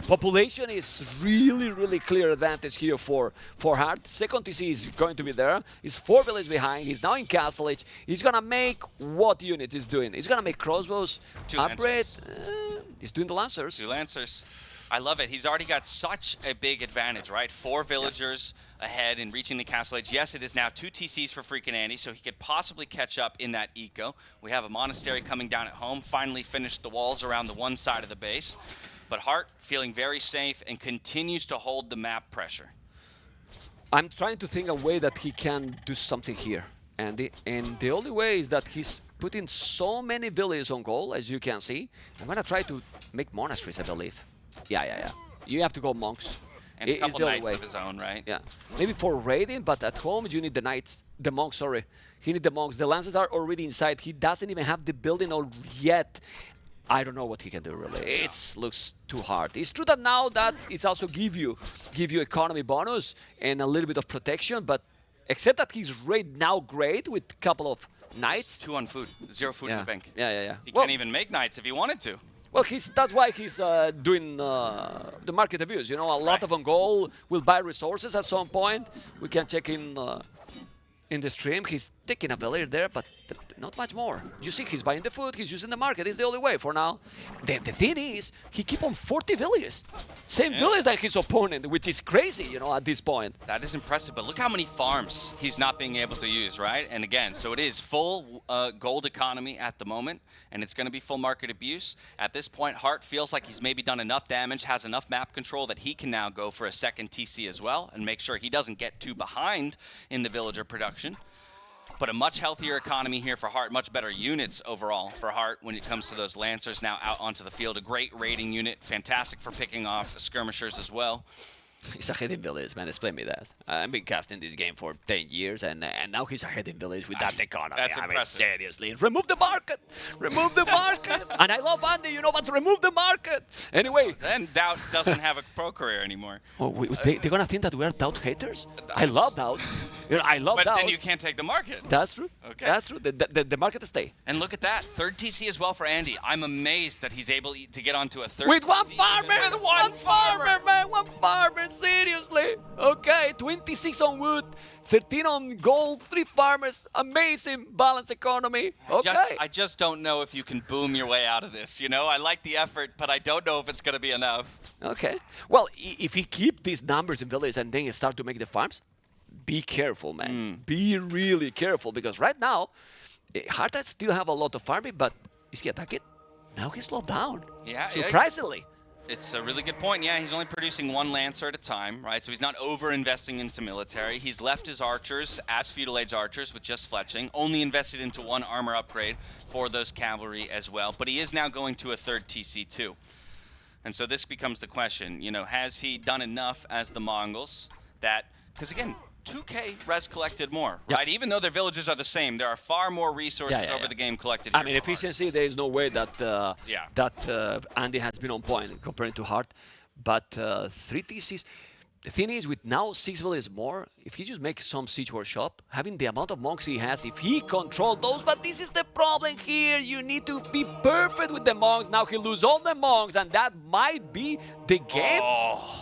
population is really clear advantage here for Hearttt. Second TC is going to be there. He's 4 villages behind. He's now in Castle Age. He's gonna make what unit is doing? He's gonna make crossbows. 2 Lancers. He's doing the Lancers. 2 Lancers. I love it. He's already got such a big advantage, right? 4 villagers ahead in reaching the Castle Age. Yes, it is now 2 TCs for FreakinAndy, so he could possibly catch up in that eco. We have a monastery coming down at home, finally finished the walls around the one side of the base. But Hearttt feeling very safe and continues to hold the map pressure. I'm trying to think a way that he can do something here, Andy. And the only way is that he's putting so many villages on goal, as you can see. I'm going to try to make monasteries, I believe. Yeah. You have to go monks. And a couple knights of his own, right? Yeah. Maybe for raiding, but at home you need the knights. The monks, sorry. He need the monks. The lances are already inside. He doesn't even have the building yet. I don't know what he can do, really. It looks too hard. It's true that now that it's also give you economy bonus and a little bit of protection, but except that he's raid now great with a couple of knights. 2 on food. 0 food in the bank. Yeah. He can't even make knights if he wanted to. Well, that's why he's doing the market abuse. You know, a lot of on goal will buy resources at some point. We can check in the stream. He's taking a villager there, but not much more. You see, he's buying the food. He's using the market. It's the only way for now. The thing is, he keep on 40 villages. Same village like his opponent, which is crazy, you know, at this point. That is impressive, but look how many farms he's not being able to use, right? And again, so it is full gold economy at the moment, and it's going to be full market abuse. At this point, Hearttt feels like he's maybe done enough damage, has enough map control that he can now go for a second TC as well and make sure he doesn't get too behind in the villager production. But a much healthier economy here for Hearttt, much better units overall for Hearttt when it comes to those Lancers now out onto the field. A great raiding unit, fantastic for picking off skirmishers as well. He's ahead in village, man. Explain me that. I've been casting this game for 10 years, and now he's ahead in village with that economy. That's impressive. Mean, seriously. Remove the market! Remove the market! And I love Andy, you know, but remove the market! Anyway. Then Doubt doesn't have a pro career anymore. Oh, they're going to think that we're Doubt haters? I love Doubt. You know, I love Doubt. But then you can't take the market. That's true. Okay. That's true. The market stay. And look at that. 3rd TC as well for Andy. I'm amazed that he's able to get onto a 3rd With TC. one farmer! With one farmer, man! One farmer, seriously! Okay, 26 on wood, 13 on gold, 3 farmers, amazing balanced economy. Okay. I just don't know if you can boom your way out of this, you know? I like the effort, but I don't know if it's going to be enough. Okay. Well, if he keep these numbers in village and then start to make the farms, be careful, man. Be really careful, because right now, Hearttt still have a lot of farming, but is he attacking? Now he's slowed down. Yeah. Surprisingly. It's a really good point. Yeah, he's only producing one Lancer at a time, right? So he's not over-investing into military. He's left his archers as feudal age archers with just fletching, only invested into one armor upgrade for those cavalry as well. But he is now going to a third TC2. And so this becomes the question, you know, has he done enough as the Mongols that, because again, 2K res collected more, right? Even though their villages are the same, there are far more resources over the game collected. I mean, efficiency, there is no way that Andy has been on point compared to Hearttt. But 3 TCs, the thing is, with now 6 villages more, if he just makes some siege workshop, having the amount of monks he has, if he control those, but this is the problem here, you need to be perfect with the monks. Now he lose all the monks, and that might be the game.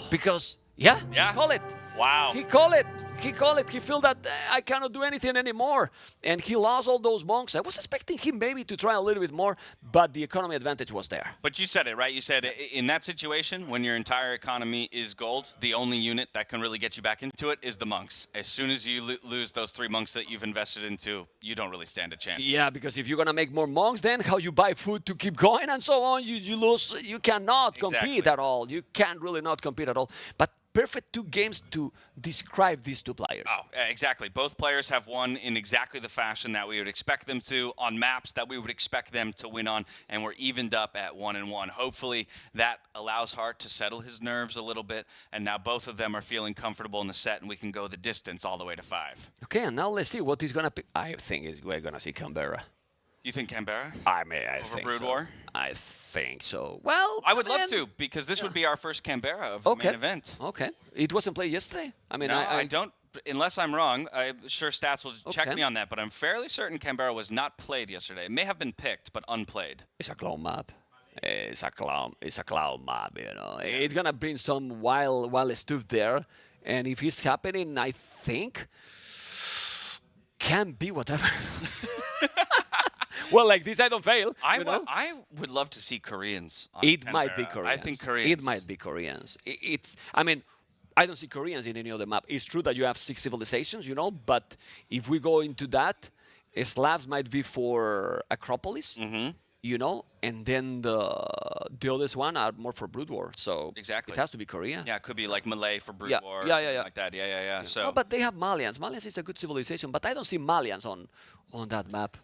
Because, he call it. Wow. He call it. He feel that I cannot do anything anymore. And he lost all those monks. I was expecting him maybe to try a little bit more, but the economy advantage was there. But you said it, right? You said in that situation, when your entire economy is gold, the only unit that can really get you back into it is the monks. As soon as you lose those 3 monks that you've invested into, you don't really stand a chance. Yeah, because if you're going to make more monks, then how you buy food to keep going and so on, you lose. You cannot compete at all. You can't really not compete at all. But perfect 2 games to describe these 2 players. Oh, exactly. Both players have won in exactly the fashion that we would expect them to, on maps that we would expect them to win on, and we're evened up at 1-1. Hopefully that allows Hearttt to settle his nerves a little bit, and now both of them are feeling comfortable in the set, and we can go the distance all the way to 5. Okay, and now let's see what he's going to pick. I think we're going to see Canberra. You think Canberra? I mean, I over think Brood so. War? I think so. Well, I would love to, because this would be our first Canberra of the main event. Okay. It wasn't played yesterday? I mean, no, I don't, unless I'm wrong. I'm sure stats will check me on that, but I'm fairly certain Canberra was not played yesterday. It may have been picked, but unplayed. It's a clown map. It's a clown map, you know. It's going to bring some wild stuff there. And if it's happening, I think can be whatever. Well, like this, I don't fail. I would love to see Koreans on It Canberra. might be Koreans. I think Koreans. It might be Koreans. I mean, I don't see Koreans in any other map. It's true that you have 6 civilizations, you know, but if we go into that, Slavs might be for Acropolis, you know, and then the others one are more for Brood War. So exactly. It has to be Korea. Yeah, it could be like Malay for Brood War or something like that. Yeah. So. No, but they have Malians. Malians is a good civilization, but I don't see Malians on that map.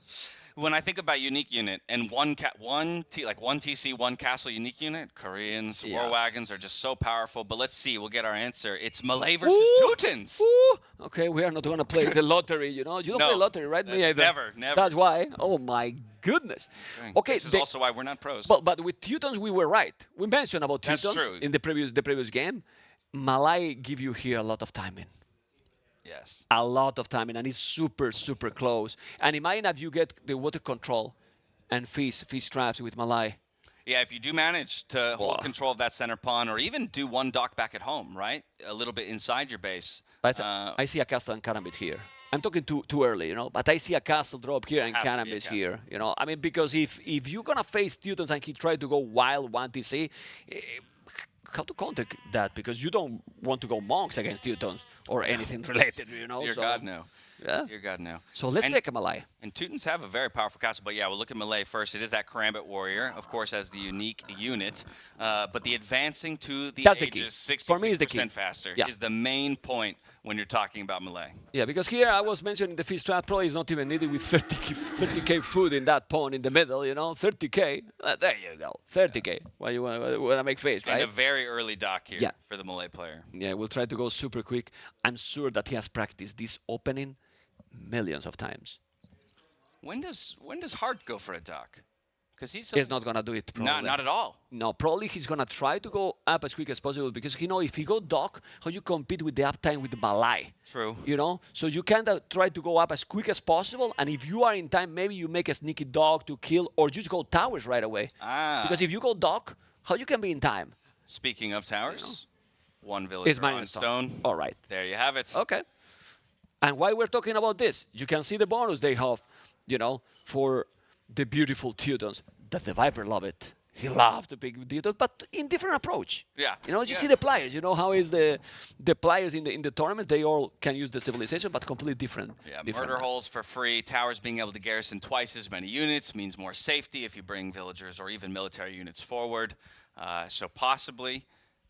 When I think about unique unit and one TC, one castle unique unit, Koreans, war wagons are just so powerful. But let's see, we'll get our answer. It's Malay versus Teutons. Okay, we are not going to play the lottery, you know. You don't play lottery, right? Me either. Never. That's why. Oh my goodness. Okay, this is also why we're not pros. But with Teutons, we were right. We mentioned about That's Teutons true. in the previous game. Malay give you here a lot of timing. Yes. A lot of timing, and it's super, super close. And imagine if you get the water control and fish traps with Malay. Yeah, if you do manage to hold control of that center pawn, or even do one dock back at home, right? A little bit inside your base. I see a castle and Karambit here. I'm talking too early, you know, but I see a castle drop here and Karambit here, you know. I mean, because if you're going to face Teutons and he try to go wild 1 TC, how to counter that? Because you don't want to go monks against Teutons or anything related, you know. Dear God, no. Yeah. Dear God, no. So let's take a Malay. And Teutons have a very powerful castle, but yeah, we'll look at Malay first. It is that Karambit warrior, of course, as the unique unit. But the advancing to the ages 66% faster is the main point when you're talking about Malay. Yeah, because here I was mentioning the fish trap probably is not even needed with 30k food in that pawn in the middle, you know, 30k. There you go, 30k. Why you want to make face, right? And a very early dock here for the Malay player. Yeah, we'll try to go super quick. I'm sure that he has practiced this opening millions of times. When does Hearttt go for a dock? Because he's not gonna do it. Probably. Not at all. No, probably he's gonna try to go up as quick as possible because you know if you go dock, how you compete with the uptime with the Malay. True. You know, so you can try to go up as quick as possible, and if you are in time, maybe you make a sneaky dock to kill, or just go towers right away. Because if you go dock, how you can be in time? Speaking of towers, one villager on stone. All right. There you have it. Okay. And why we're talking about this? You can see the bonus they have, you know, for the beautiful Teutons. That the Viper love it. He loved the big Teuton, but in different approach. Yeah. You know, you see the players. You know how is the players in the tournament? They all can use the civilization, but completely different. Yeah. Different murder holes for free. Towers being able to garrison twice as many units means more safety if you bring villagers or even military units forward. So possibly,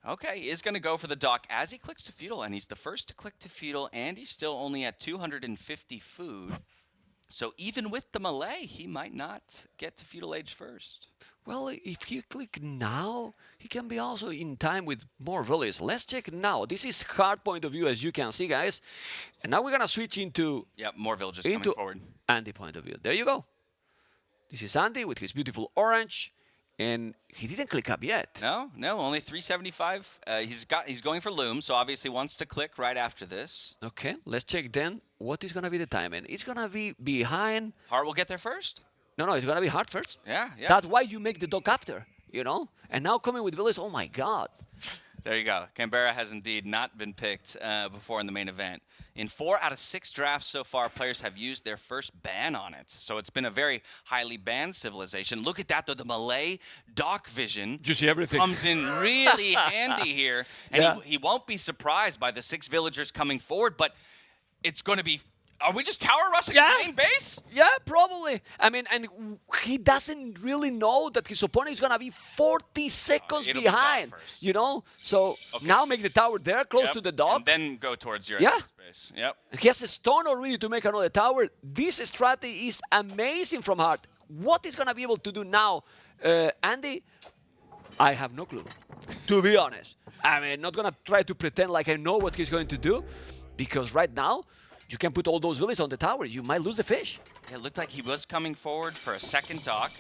okay, is going to go for the dock as he clicks to feudal, and he's the first to click to feudal, and he's still only at 250 food. So even with the melee, he might not get to feudal age first. Well, if he click now, he can be also in time with more villages. Let's check now. This is Hearttt point of view, as you can see, guys. And now we're going to switch into... Yep, more villages coming forward. Andy point of view. There you go. This is Andy with his beautiful orange. And he didn't click up yet. No, only 375. He's going for loom, so obviously wants to click right after this. Okay, let's check then. What is going to be the timing? It's going to be behind... Hearttt will get there first? No, it's going to be Hearttt first. Yeah. That's why you make the dock after, you know? And now coming with Villas, oh my god. There you go. Canberra has indeed not been picked before in the main event. In 4 out of 6 drafts so far, players have used their first ban on it. So it's been a very highly banned civilization. Look at that, though. The Malay dock vision you see everything? Comes in really handy here. And he won't be surprised by the 6 villagers coming forward, but it's going to be... Are we just tower rushing the main base? Yeah, probably. I mean, and he doesn't really know that his opponent is going to be 40 seconds behind, you know? So now make the tower there, close to the dock. And then go towards your base. Yep. He has a stone already to make another tower. This strategy is amazing from Hearttt. What is going to be able to do now, Andy? I have no clue, to be honest. I mean, not going to try to pretend like I know what he's going to do, because right now, you can put all those villages on the tower. You might lose the fish. It looked like he was coming forward for a second dock.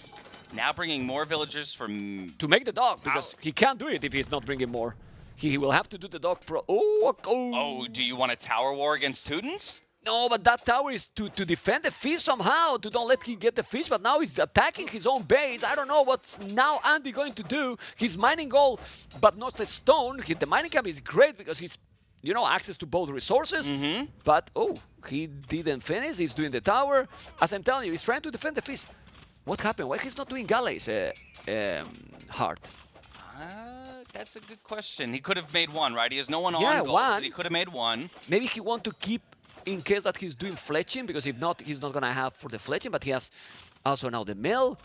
Now bringing more villagers from... To make the dock, because he can't do it if he's not bringing more. He will have to do the dock pro... Oh, do you want a tower war against Tudens? No, but that tower is to defend the fish somehow, to don't let him get the fish, but now he's attacking his own base. I don't know what's now Andy going to do. He's mining gold, but not the stone. The mining camp is great because he's, you know, access to both resources. But, he didn't finish. He's doing the tower. As I'm telling you, he's trying to defend the fish. What happened? Why he's not doing galleys, Hearttt? That's a good question. He could have made one, right? He has no one on gold, one. But he could have made one. Maybe he want to keep in case that he's doing fletching, because if not, he's not going to have for the fletching, but he has also now the mill.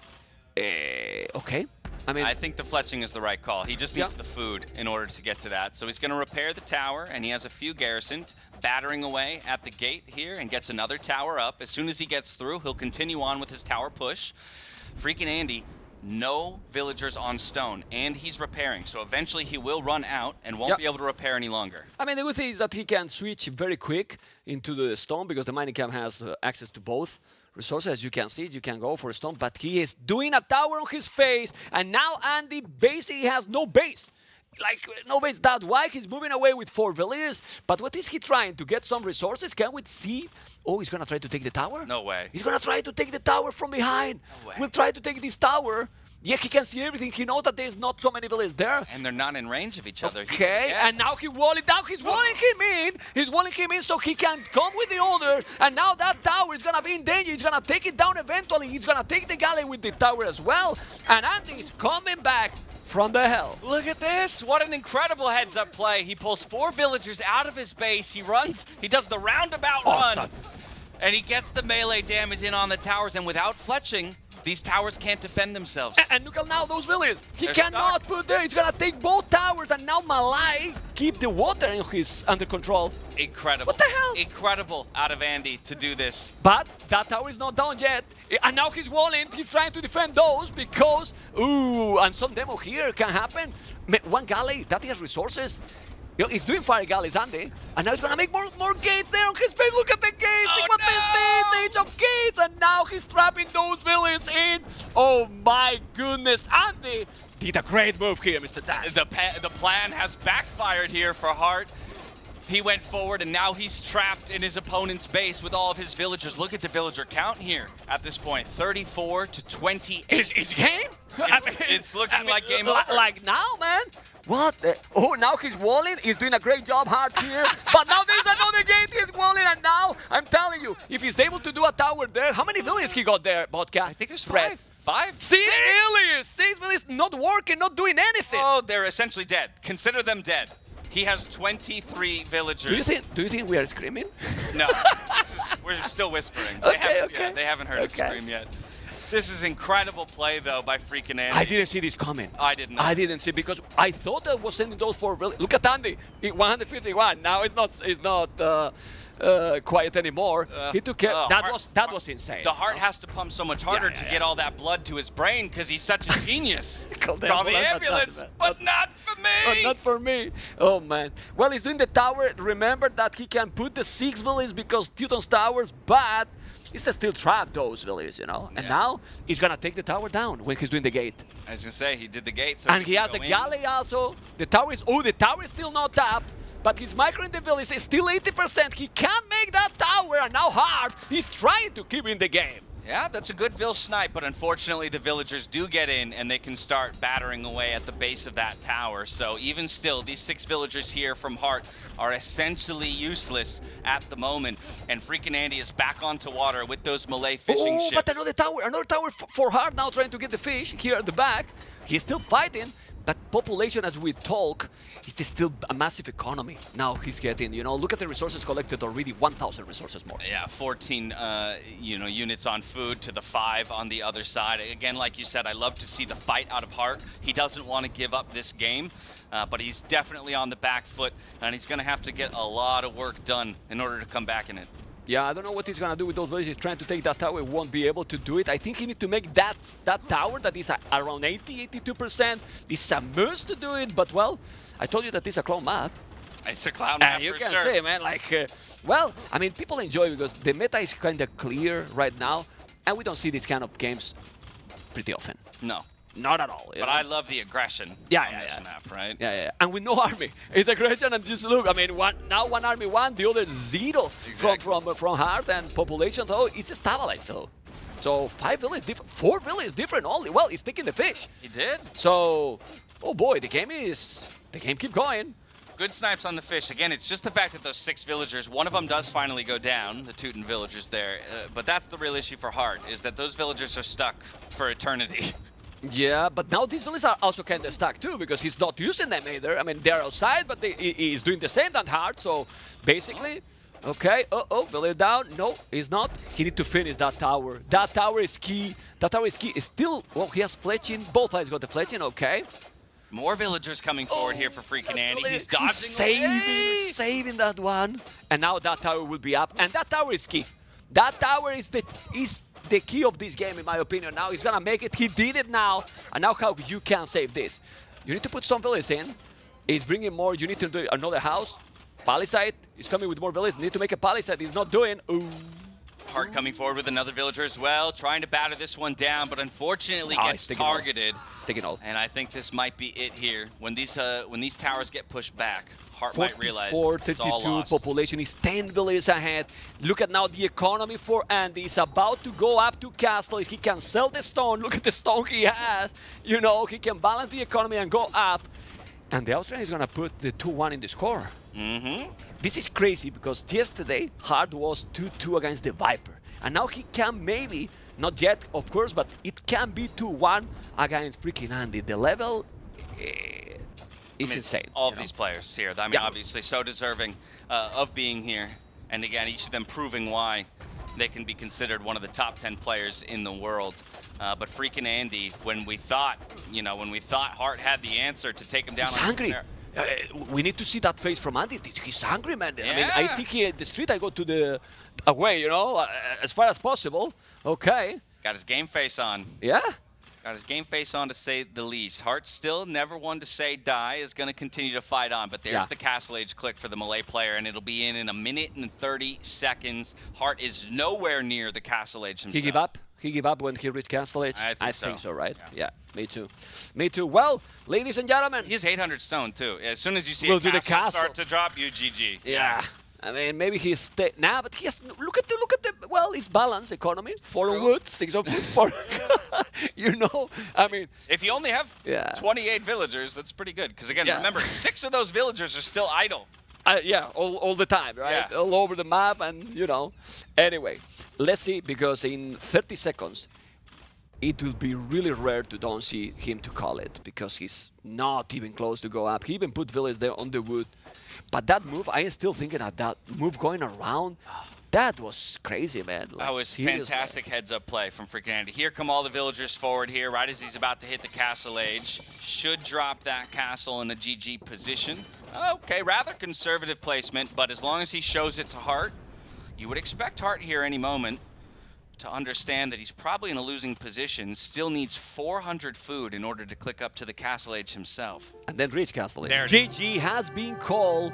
Okay. I think the fletching is the right call. He just needs the food in order to get to that. So he's going to repair the tower, and he has a few garrisons battering away at the gate here and gets another tower up. As soon as he gets through, he'll continue on with his tower push. FreakinAndy, no villagers on stone, and he's repairing. So eventually he will run out and won't be able to repair any longer. I mean, the good thing is that he can switch very quick into the stone because the mining camp has access to both resources. As you can see, you can go for a stone, but he is doing a tower on his face, and now Andy basically has no base. Like, no base. That's why he's moving away with 4 villages. But what is he trying? To get some resources? Can we see? Oh, he's going to try to take the tower? No way. He's going to try to take the tower from behind. No way. We'll try to take this tower. Yeah, he can see everything. He knows that there's not so many villages there. And they're not in range of each other. Okay, and now he's walling down. He's walling him in. He's walling him in so he can come with the other. And now that tower is going to be in danger. He's going to take it down eventually. He's going to take the galley with the tower as well. And Andy is coming back from the hell. Look at this. What an incredible heads-up play. He pulls 4 villagers out of his base. He runs. He does the roundabout run. And he gets the melee damage in on the towers. And without fletching, these towers can't defend themselves. And look at now those villages. He cannot put there. He's going to take both towers. And now Malay keep the water under control. Incredible. What the hell? Incredible out of Andy to do this. But that tower is not down yet. And now he's walling. He's trying to defend those because... Ooh, and some demo here can happen. One galley, that has resources. You know, he's doing fire galleys, Andy. And now he's going to make more gates there on his face. Look at the gates. Look what this is. Age of gates. And now he's trapping those villains in. Oh, my goodness. Andy did a great move here, Mr. Dash. The plan has backfired here for Hearttt. He went forward, and now he's trapped in his opponent's base with all of his villagers. Look at the villager count here at this point. 34 to 28. It's game? It's looking like game over. Like now, man. What? Oh, now he's walling. He's doing a great job, Hearttt here. But now there's another gate. He's walling, and now I'm telling you, if he's able to do a tower there, how many villages he got there, Vodka? I think there's 5. 5? 6 villages. 6 villages not working, not doing anything. Oh, they're essentially dead. Consider them dead. He has 23 villagers. Do you think we are screaming? No, we're still whispering. Okay. They haven't heard us scream yet. This is incredible play, though, by FreakinAndy. I didn't see this coming. I did not. I didn't see because I thought that was sending those for. Look at Andy, 151. Now it's not quiet anymore. He took care. That was insane. The heart has to pump so much harder to get all that blood to his brain because he's such a genius. Call the ambulance, but not for me. But not for me. Oh man. Well, he's doing the tower. Remember that he can put the 6 villains because Teuton's towers, but he can still trap those villains, you know. And now he's gonna take the tower down when he's doing the gate. I was gonna say he did the gate, so and he has a galley also. The tower is still not tapped. But his micro in the village is still 80%. He can't make that tower, and now Hearttt, he's trying to keep in the game. Yeah, that's a good Vil snipe, but unfortunately the villagers do get in, and they can start battering away at the base of that tower. So even still, these 6 villagers here from Hearttt are essentially useless at the moment. And FreakinAndy is back onto water with those Malay fishing ships. But another tower for Hearttt now trying to get the fish here at the back. He's still fighting. But population, as we talk, is still a massive economy. Now he's getting, you know, look at the resources collected already, 1,000 resources more. Yeah, 14, units on food to the 5 on the other side. Again, like you said, I love to see the fight out of Hearttt. He doesn't want to give up this game, but he's definitely on the back foot, and he's going to have to get a lot of work done in order to come back in it. Yeah, I don't know what he's going to do with those villages. He's trying to take that tower. He won't be able to do it. I think he needs to make that tower that is around 82%. It's a must to do it, but, well, I told you that it's a clone map. It's a clown map, you for can sure. say, man, like, well, I mean, people enjoy because the meta is kind of clear right now, and we don't see these kind of games pretty often. No. Not at all. But I love the aggression on this map, right? Yeah. And with no army. It's aggression and just look, I mean, one army won, the other 0 from Hearttt and population, though it's stabilized, so 5 villages different, 4 villages different only. Well, he's taking the fish. He did. So, oh boy, the game keep going. Good snipes on the fish. Again, it's just the fact that those 6 villagers, one of them does finally go down, the Teuton villagers there, but that's the real issue for Hearttt, is that those villagers are stuck for eternity. Yeah, but now these villains are also kind of stuck too because he's not using them either. I mean, they're outside, but he's doing the same than Hearttt. So basically, okay, villager down. No, he's not. He needs to finish that tower. That tower is key. That tower is key. It's still, well, he has fletching. Both sides got the fletching, okay. More villagers coming forward here for FreakinAndy. He's dodging saving that one. And now that tower will be up. And that tower is key. That tower is the key of this game, in my opinion. Now he's gonna make it. He did it now. And now how you can save this? You need to put some villages in. He's bringing more. You need to do another house. Palisade. He's coming with more villages. Need to make a palisade. He's not doing. Ooh. Hearttt coming forward with another villager as well, trying to batter this one down, but unfortunately gets targeted. Sticking off. And I think this might be it here. When these towers get pushed back, Hearttt might realize 32 population is 10 villages ahead. Look at now the economy for Andy. He's about to go up to castle. He can sell the stone. Look at the stone he has. You know, he can balance the economy and go up. And the Austrian is going to put the 2-1 in the score. This is crazy because yesterday Hearttt was 2-2 against the Viper. And now he can maybe, not yet of course, but it can be 2-1 against FreakinAndy. The level is insane. All of these players here, I mean, obviously so deserving of being here. And again, each of them proving why they can be considered one of the top 10 players in the world. But FreakinAndy, when we thought Hearttt had the answer to take him down. He's hungry. We need to see that face from Andy. He's hungry, man. Yeah. I mean, I see here at the street. I go to the away, you know, as far as possible. Okay. He's got his game face on. Yeah. Got his game face on, to say the least. Hearttt still never one to say die, is going to continue to fight on. But there's the Castle Age click for the Malay player, and it'll be in 1 minute and 30 seconds. Hearttt is nowhere near the Castle Age himself. He give up? He give up when he reached Castle Age? I think so, right? Yeah, me too. Me too. Well, ladies and gentlemen. He has 800 stone, too. As soon as you see the castle start to drop, you GG. Yeah. I mean, maybe he's nah, but he has look at the well, it's balanced economy. 4 on wood, 6 on food, 4. You know, I mean, if you only have 28 villagers, that's pretty good. Because again, remember, 6 of those villagers are still idle. All the time, right? Yeah. All over the map, and you know. Anyway, let's see, because in 30 seconds, it will be really rare to don't see him to call it, because he's not even close to go up. He even put village there on the wood. But that move, I am still thinking of that move going around. That was crazy, man. That was seriously. fantastic heads-up play from FreakinAndy. Here come all the villagers forward here, right as he's about to hit the castle age. Should drop that castle in a GG position. Okay, rather conservative placement, but as long as he shows it to Hearttt, you would expect Hearttt here any moment to understand that he's probably in a losing position, still needs 400 food in order to click up to the castle age himself. And then reach castle age. There it is. GG has been called.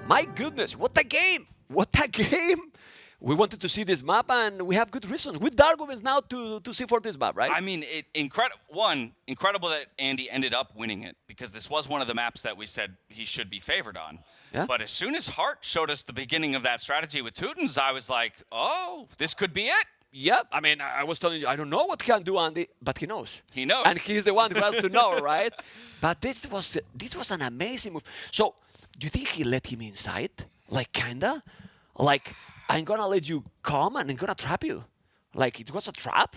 My goodness, what a game! What a game! We wanted to see this map, and we have good reasons, with arguments now to see for this map, right? I mean, incredible that Andy ended up winning it, because this was one of the maps that we said he should be favored on. Yeah. But as soon as Hearttt showed us the beginning of that strategy with Teutons, I was like, oh, this could be it. Yeah, I mean, I was telling you, I don't know what he can do, Andy, but he knows. He knows. And he's the one who has to know, right? But this was an amazing move. So, do you think he let him inside? Like, kinda? Like, I'm gonna let you come and I'm gonna trap you. Like, it was a trap?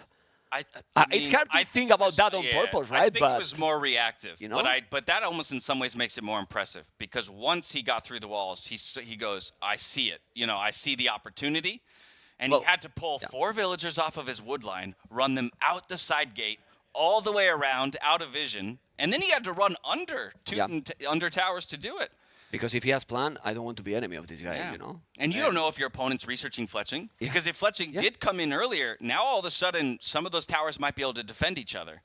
It's mean, hard to I think it about was- that on yeah, purpose, I right? think But it was more reactive. you know? But that almost in some ways makes it more impressive, because once he got through the walls, he goes, I see it. You know, I see the opportunity. And Well, he had to pull 4 villagers off of his wood line, run them out the side gate, all the way around, out of vision. And then he had to run under under towers to do it. because if he has plan, I don't want to be enemy of this guy, Yeah. you know? And you don't know if your opponent's researching fletching. Yeah. Because if fletching Yeah. did come in earlier, now all of a sudden some of those towers might be able to defend each other.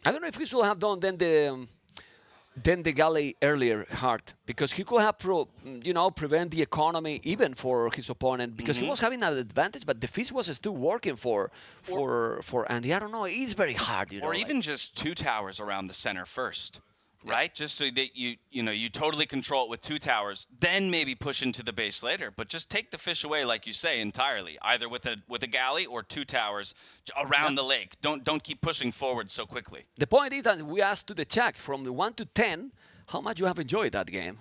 I don't know if he should have done then the galley earlier, Hearttt, because he could have prevent the economy even for his opponent, because he was having an advantage, but the feast was still working for Andy. I don't know, it's very hard, you know. Or even just 2 towers around the center first. Right? Just so that you totally control it with 2 towers, then maybe push into the base later. But just take the fish away, like you say, entirely, either with a galley or 2 towers around the lake. Don't keep pushing forward so quickly. The point is that we asked to the chat from the 1 to 10 how much you have enjoyed that game,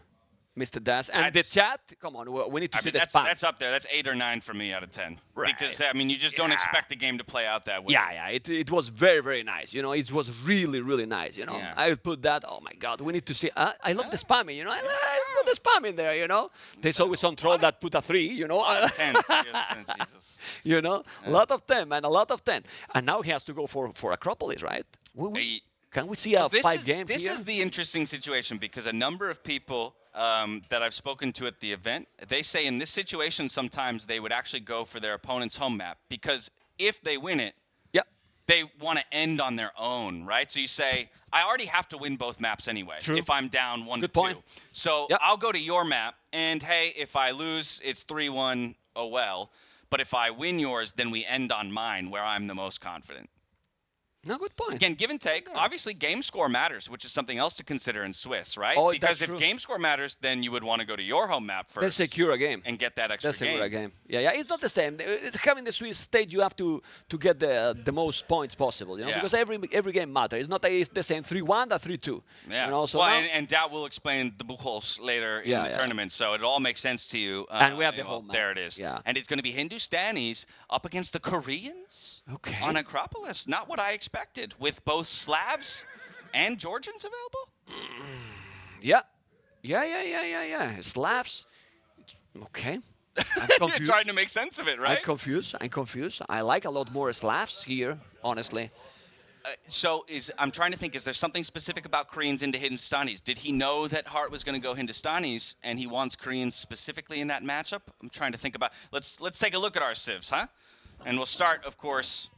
Mr. Das. And the chat, come on, we need to see the spam. That's up there. That's 8 or 9 for me out of 10. Right. Because I mean, you just don't expect the game to play out that way. Yeah, it was very, very nice. You know, it was really, really nice. You know, Yeah. I would put that. Oh my God, we need to see. I love the spamming. You know, I put the spam in there. You know, there's always some troll that put a 3. You know, 10. Jesus. you know, a lot of 10, man, a lot of 10. And now he has to go for Acropolis, right? Can we see a 5 game This here? is the interesting situation, because a number of people that I've spoken to at the event, they say in this situation sometimes they would actually go for their opponent's home map, because if they win it, they want to end on their own, right? So you say, I already have to win both maps anyway. True. If I'm down 1 Good to 2. point. So I'll go to your map, and hey, if I lose, it's 3-1, oh well. But if I win yours, then we end on mine, where I'm the most confident. No, good point. Again, give and take. Obviously, game score matters, which is something else to consider in Swiss, right? Oh, because that's if true. game score matters, then you would want to go to your home map first. Then secure a game. And get that extra That's game. a game. Yeah, it's not the same. It's having the Swiss stage, you have to get the most points possible, you know, Yeah. because every game matters. It's not it's the same 3-1 that 3-2. Yeah. You know, so well, now- and Doubt will explain the Buchholz later in the tournament, so it all makes sense to you. And we have the home map. There it is. Yeah. And it's going to be Hindustanis up against the Koreans Okay. on Acropolis. Not what I expected, with both Slavs and Georgians available. Yeah. Slavs. Okay. I'm You're confused. trying to make sense of it, right? I'm confused. I like a lot more Slavs here, honestly. So I'm trying to think, is there something specific about Koreans into Hindustanis? Did he know that Hearttt was going to go Hindustanis and he wants Koreans specifically in that matchup? I'm trying to think about. Let's take a look at our civs, huh? And we'll start, of course.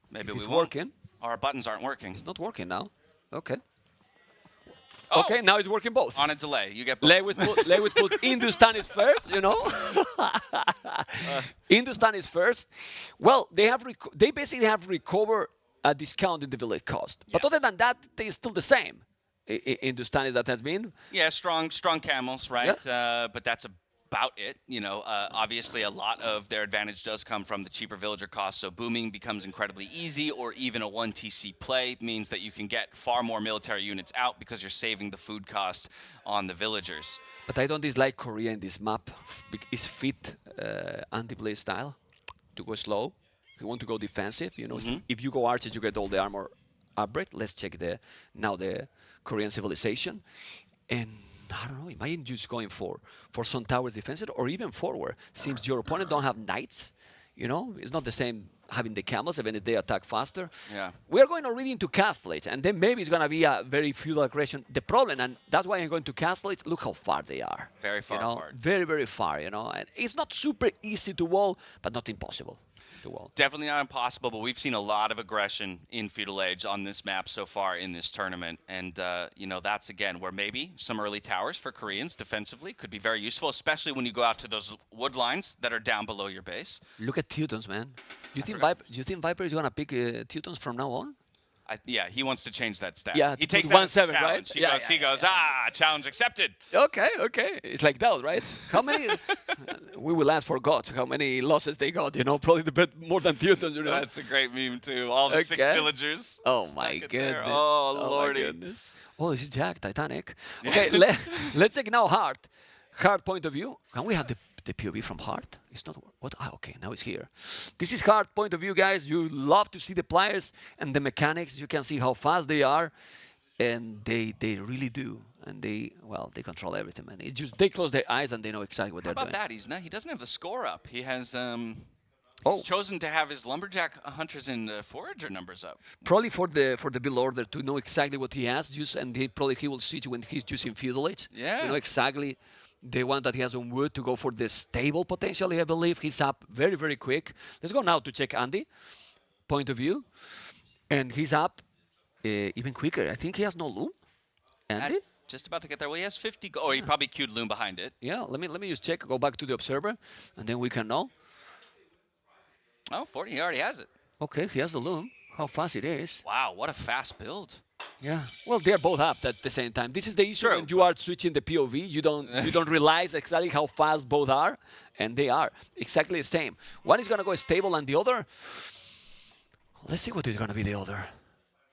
Maybe we It's won't. working. Our buttons aren't working. It's not working now. Okay. Oh, Okay, now it's working both. on a delay. You get both. Lewis put Hindustanis first, you know. Hindustanis first. Well, they basically have recovered a discount in the village cost. But Yes. other than that, they're still the same. Hindustanis that has been. Yeah, strong camels, right? But that's about it. You know, obviously a lot of their advantage does come from the cheaper villager cost. So booming becomes incredibly easy, or even a 1 TC play means that you can get far more military units out because you're saving the food cost on the villagers. But I don't dislike Korea in this map. It's fit anti-play style to go slow. If you want to go defensive, you know, if you go archers, you get all the armor upgrade. Let's check the Korean civilization. And I don't know. Imagine just going for some towers defensive or even forward. Since your opponent don't have knights, it's not the same having the camels, even if they attack faster. Yeah. We are going already into castles, and then maybe it's going to be a very feudal aggression. The problem, and that's why I'm going to castles, look how far they are. Very far apart. Very, very far, And it's not super easy to wall, but not impossible to wall. Definitely not impossible, but we've seen a lot of aggression in Feudal Age on this map so far in this tournament. And, that's, again, where maybe some early towers for Koreans defensively could be very useful, especially when you go out to those wood lines that are down below your base. Look at Teutons, man. You think Viper is going to pick Teutons from now on? Yeah, he wants to change that stat. Yeah, he takes put that as a 1-7, right? challenge. He goes, challenge accepted. Okay. It's like that, right? How many? We will ask for gods how many losses they got. Probably the bit more than Teutons. That's a great meme too. All the 6 villagers. Oh my goodness. Oh lordy. Oh, this is Jack Titanic. Okay, let's take now Hearttt. Hearttt point of view. Can we have the POV from Hearttt? It's not what? Okay, now it's here. This is Hearttt point of view, guys. You love to see the players and the mechanics. You can see how fast they are, and they really do. And they control everything, man. It's just they close their eyes and they know exactly what they're doing. How about that? He doesn't have the score up. He has he's chosen to have his lumberjack hunters and forager numbers up. Probably for the build order to know exactly what he has, and he will see when he's using Feudal Age. Yeah. You know exactly the one that he has on wood to go for the stable potentially, I believe. He's up very, very quick. Let's go now to check Andy point of view. And he's up even quicker. I think he has no loom. Andy? Just about to get there. Well, he has 50. He probably queued loom behind it. Yeah, let me just check. Go back to the observer, and then we can know. Oh, 40. He already has it. Okay, he has the loom. How fast it is. Wow, what a fast build. Yeah. Well, they're both up at the same time. This is the issue when you are switching the POV. You don't realize exactly how fast both are, and they are exactly the same. One is gonna go stable, and the other. Let's see what is gonna be the other.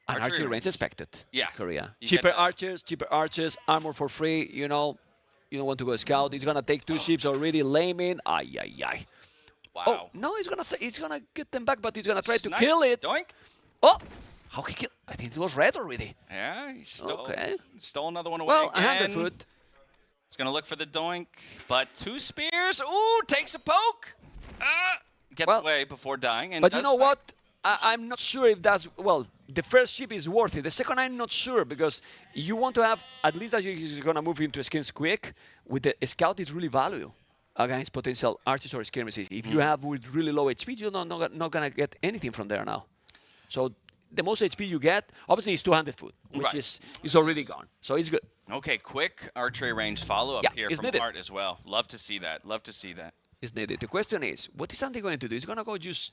An archery range expected. Yeah. Korea. Cheaper archers, armor for free. You don't want to go scout. He's gonna take 2 ships already. Laming. Ay. Wow. Oh no, he's gonna get them back, but he's gonna try to kill it. Doink. Oh, how he killed? I think it was red already. Yeah, he stole another one away. Well, again. 100 foot. He's gonna look for the doink, but 2 spears. Ooh, takes a poke. Gets away before dying. And but you know what? I'm not sure if that's the first ship is worth it. The second, I'm not sure because you want to have at least that he's gonna move into skirms quick. With the scout, is really valuable against potential archers or skirmishes. If you have with really low HP, you're not gonna get anything from there now. So the most HP you get, obviously, is 200 foot, which is already gone. So it's good. Okay, quick archery range follow-up here from Hearttt as well. Love to see that. It's needed. The question is, what is Andy going to do? He's going to go use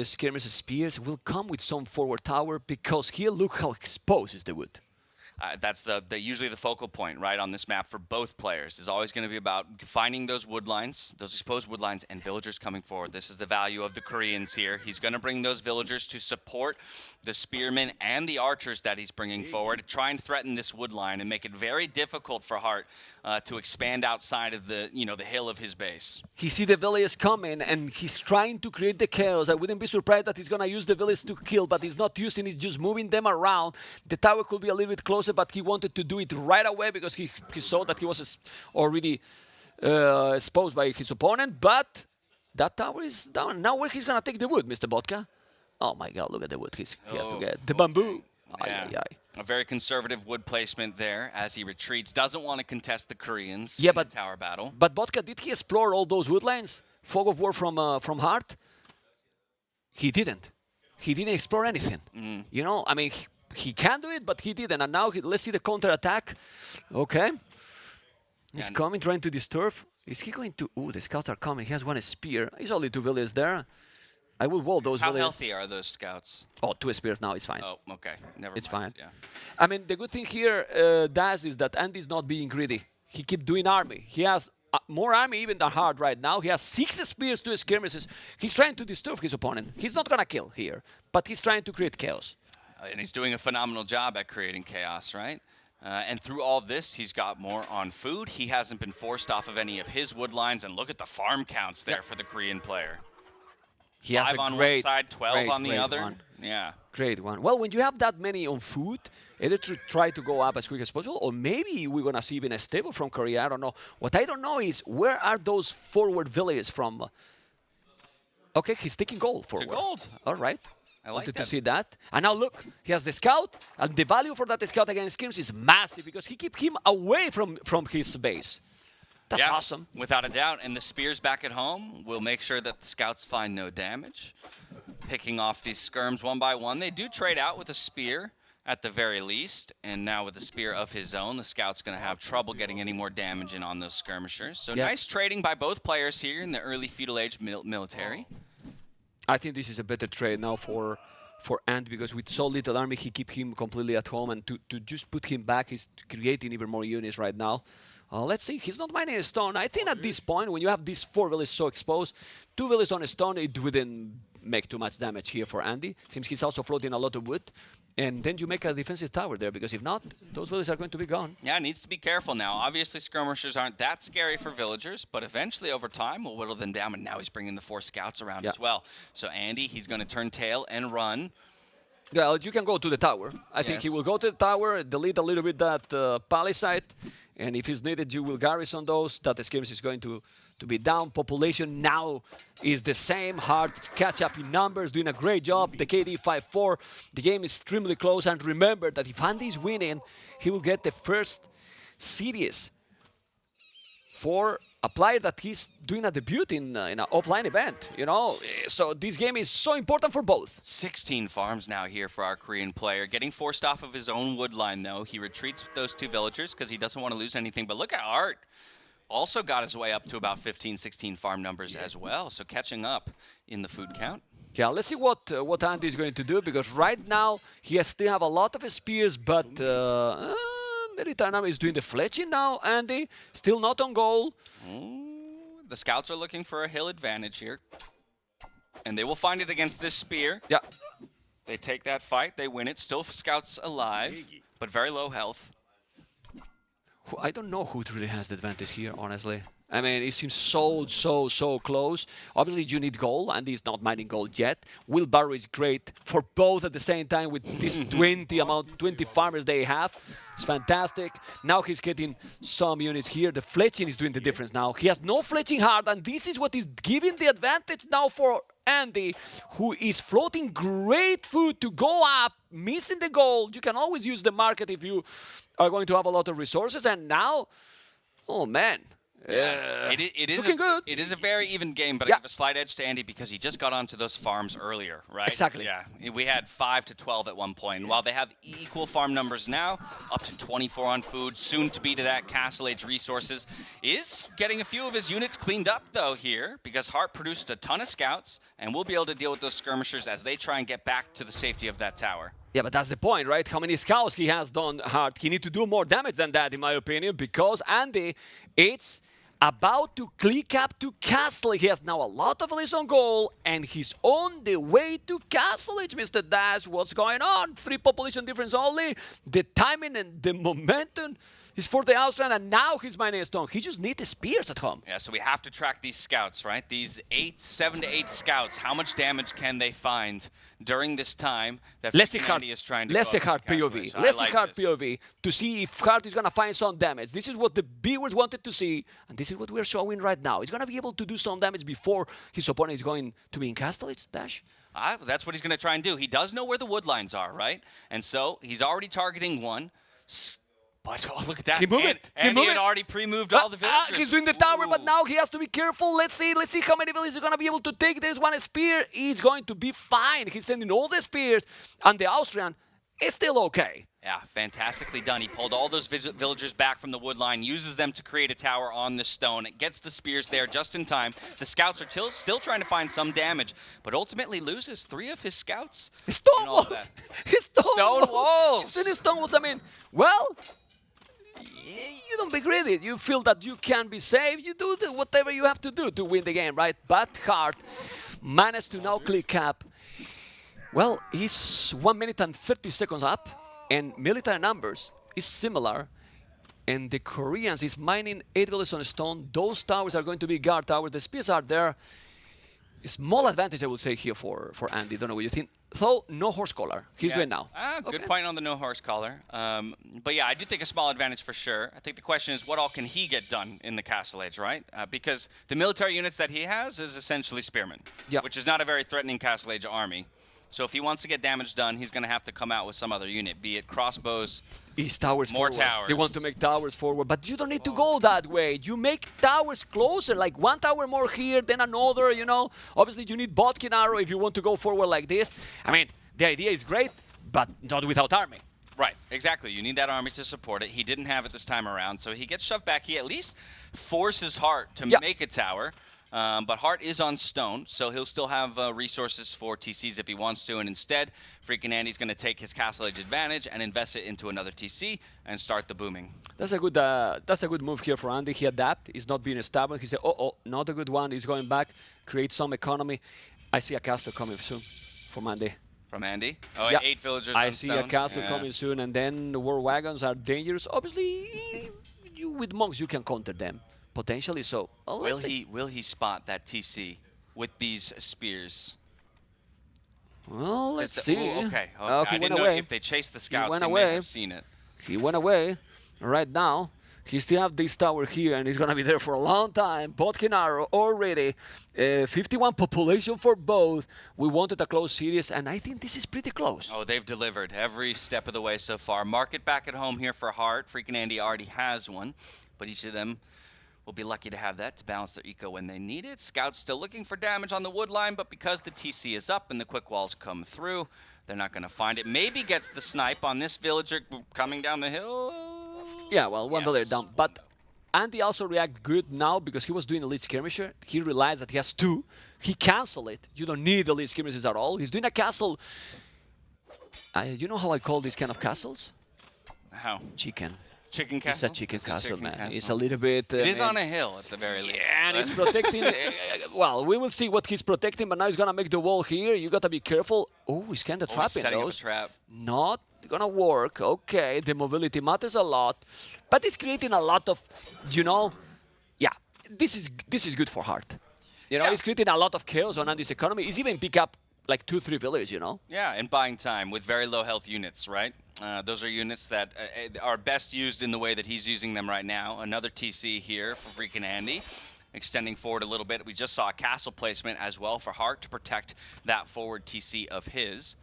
skirmish spears. Will come with some forward tower because here, look how exposed is the wood. That's usually the focal point, right, on this map for both players. Is always going to be about finding those wood lines, those exposed wood lines, and villagers coming forward. This is the value of the Koreans here. He's going to bring those villagers to support the spearmen and the archers that he's bringing forward. Try and threaten this wood line and make it very difficult for Hearttt to expand outside of the hill of his base. He see the villagers coming, and he's trying to create the chaos. I wouldn't be surprised that he's going to use the villagers to kill, but he's not using it, just moving them around. The tower could be a little bit closer, but he wanted to do it right away because he saw that he was already exposed by his opponent, but that tower is down. Now where he's going to take the wood, Mr. Vodka? Oh my God, look at the wood he has to get. The bamboo. Yeah. A very conservative wood placement there as he retreats. Doesn't want to contest the Koreans in the tower battle. But Vodka, did he explore all those wood lines? Fog of War from Hearttt? He didn't. He didn't explore anything. I mean, he can do it, but he didn't. And now let's see the counter attack. Okay. He's coming, trying to disturb. Is he going to? Ooh, the scouts are coming. He has 1 spear. He's only 2 villagers there. I will wall those villagers. How healthy are those scouts? Oh, 2 spears now. It's fine. Oh, okay. Never mind. It's fine. Yeah. I mean, the good thing here, Daz, is that Andy's not being greedy. He keeps doing army. He has more army even than Hearttt right now. He has 6 spears, 2 skirmishes. He's trying to disturb his opponent. He's not going to kill here, but he's trying to create chaos. And he's doing a phenomenal job at creating chaos, right? And through all of this, he's got more on food. He hasn't been forced off of any of his wood lines. And look at the farm counts there for the Korean player. He has 5 a on great, one side, 12 great, on the great other. one. Yeah. Great one. Well, when you have that many on food, either to try to go up as quick as possible, or maybe we're going to see even a stable from Korea. I don't know. What I don't know is where are those forward villages from? Okay, he's taking gold forward. gold. All right. I like Wanted that. to see that. And now look, he has the scout, and the value for that scout against Skims is massive because he keeps him away from his base. That's Yeah, awesome. without a doubt. And the spears back at home will make sure that the scouts find no damage. Picking off these skirms one by one. They do trade out with a spear at the very least. And now with the spear of his own, the scout's going to have trouble getting any more damage in on those skirmishers. So Yeah. nice trading by both players here in the early feudal age military. I think this is a better trade now for Ant because with so little army, he keep him completely at home, and to just put him back, he's creating even more units right now. Let's see. He's not mining a stone. I think at this point, when you have these 4 villages so exposed, 2 villages on a stone, it wouldn't make too much damage here for Andy. Seems he's also floating a lot of wood. And then you make a defensive tower there, because if not, those villages are going to be gone. Yeah, needs to be careful now. Obviously, skirmishers aren't that scary for villagers, but eventually, over time, we'll whittle them down. And now he's bringing the 4 scouts around as well. So Andy, he's going to turn tail and run. Well, you can go to the tower. I think he will go to the tower, delete a little bit that palisade, and if it's needed, you will garrison those. That skirmish is going to be down. Population now is the same. Hearttt catch up in numbers, doing a great job. The KD 5-4. The game is extremely close. And remember that if Andy is winning, he will get the first series for a player that he's doing a debut in an offline event. You know, so this game is so important for both. 16 farms now here for our Korean player. Getting forced off of his own wood line, though. He retreats with those 2 villagers because he doesn't want to lose anything. But look at Hearttt. Also got his way up to about 15, 16 farm numbers as well. So catching up in the food count. Yeah, let's see what Andy is going to do, because right now he still have a lot of spears, but Mediterranean is doing the fletching now. Andy still not on goal. The scouts are looking for a hill advantage here. And they will find it against this spear. Yeah. They take that fight. They win it. Still scouts alive, but very low health. I don't know who really has the advantage here, honestly. I mean, it seems so close. Obviously, you need gold, and he's not mining gold yet. Wheelbarrow is great for both at the same time with this 20 farmers they have. It's fantastic. Now he's getting some units here. The fletching is doing the difference now. He has no fletching hard, and this is what is giving the advantage now for Andy, who is floating great food to go up, missing the gold. You can always use the market if you are going to have a lot of resources, and now, oh man. It is looking good. It is a very even game, but I give a slight edge to Andy because he just got onto those farms earlier, right? Exactly. Yeah, we had 5 to 12 at one point. And while they have equal farm numbers now, up to 24 on food, soon to be to that Castle Age resources, is getting a few of his units cleaned up though here, because Hearttt produced a ton of scouts, and we'll be able to deal with those skirmishers as they try and get back to the safety of that tower. Yeah, but that's the point, right? How many scouts he has done Hearttt? He need to do more damage than that, in my opinion, because Andy, it's about to click up to Castle. He has now a lot of villages on goal, and he's on the way to Castle Age, Mr. Dash. What's going on? 3 population difference only. The timing and the momentum is for the Austrian, and now he's mining a stone. He just needs the spears at home. Yeah, so we have to track these scouts, right? These 7 to 8 scouts. How much damage can they find during this time that FreakinAndy is trying to Let's see Hearttt Castle POV. Age? Let's see I like Hearttt this. POV to see if Hearttt is going to find some damage. This is what the viewers wanted to see, and this is what we're showing right now. He's going to be able to do some damage before his opponent is going to be in Castle Age, Dash. That's what he's going to try and do. He does know where the wood lines are, right? And so he's already targeting one. But oh, look at that. He moved it. And he had already pre-moved all the villagers. He's doing the tower, but now he has to be careful. Let's see how many villages he's going to be able to take. There's one spear. He's going to be fine. He's sending all the spears, and the Austrian is still okay. Yeah, fantastically done. He pulled all those villagers back from the wood line, uses them to create a tower on the stone. It gets the spears there just in time. The scouts are still trying to find some damage, but ultimately loses 3 of his scouts. Stone walls. Stone walls. He's in stone walls. I mean, well, you don't be greedy. You feel that you can be safe. You do whatever you have to do to win the game, right? But Hearttt managed to now click up. Well, he's 1 minute and 30 seconds up, and military numbers is similar. And the Koreans is mining 8 villages on stone. Those towers are going to be guard towers. The spears are there. Small advantage, I would say, here for Andy. Don't know what you think. Though, no horse collar. He's doing now. Good point on the no horse collar. But yeah, I do think a small advantage for sure. I think the question is, what all can he get done in the Castle Age, right? Because the military units that he has is essentially spearmen, which is not a very threatening Castle Age army. So if he wants to get damage done, he's going to have to come out with some other unit, be it crossbows, He's towers more forward. towers. He wants to make towers forward, but you don't need to go that way. You make towers closer, like one tower more here, then another, you know. Obviously, you need Botkin arrow if you want to go forward like this. I mean, the idea is great, but not without army. Right, exactly. You need that army to support it. He didn't have it this time around, so he gets shoved back. He at least forces Hearttt to make a tower. But Hearttt is on stone, so he'll still have resources for TCs if he wants to. And instead, FreakinAndy's going to take his Castle Age advantage and invest it into another TC and start the booming. That's a good move here for Andy. He adapt. He's not being stubborn. He said, oh, not a good one. He's going back, create some economy. I see a castle coming soon from Andy. From Andy? Oh, 8 villagers I on see stone. a castle coming soon, and then the war wagons are dangerous. Obviously, with monks, you can counter them. Potentially so. Well, will he spot that TC with these spears? Well, let's see. Ooh, okay. Oh, I didn't know if they chased the scouts. He may have seen it. He went away. Right now, he still have this tower here, and he's gonna be there for a long time. Botkin arrow already. 51 population for both. We wanted a close series, and I think this is pretty close. Oh, they've delivered every step of the way so far. Market back at home here for Hearttt. FreakinAndy already has one, but each of them will be lucky to have that to balance their eco when they need it. Scouts still looking for damage on the wood line, but because the TC is up and the quick walls come through, they're not going to find it. Maybe gets the snipe on this villager coming down the hill. Yeah, well, one villager down. But Andy also react good now because he was doing elite skirmisher. He realized that he has 2. He canceled it. You don't need elite skirmishers at all. He's doing a castle. You know how I call these kind of castles? How? Chicken. Chicken castle? It's a chicken castle, man. Castle. It's a little bit... it is on a hill, at the very least. Yeah, and he's protecting... well, we will see what he's protecting, but now he's going to make the wall here. You got to be careful. Oh, he's kind of trapping setting those. Up a trap. Not going to work. Okay, the mobility matters a lot. But it's creating a lot of, you know... Yeah, this is good for Hearttt. You know, it's creating a lot of chaos on Andy's economy. He's even pick up like 2-3 villages, you know? Yeah, and buying time with very low health units, right? Those are units that are best used in the way that he's using them right now. Another TC here for FreakinAndy, extending forward a little bit. We just saw a castle placement as well for Hearttt to protect that forward TC of his.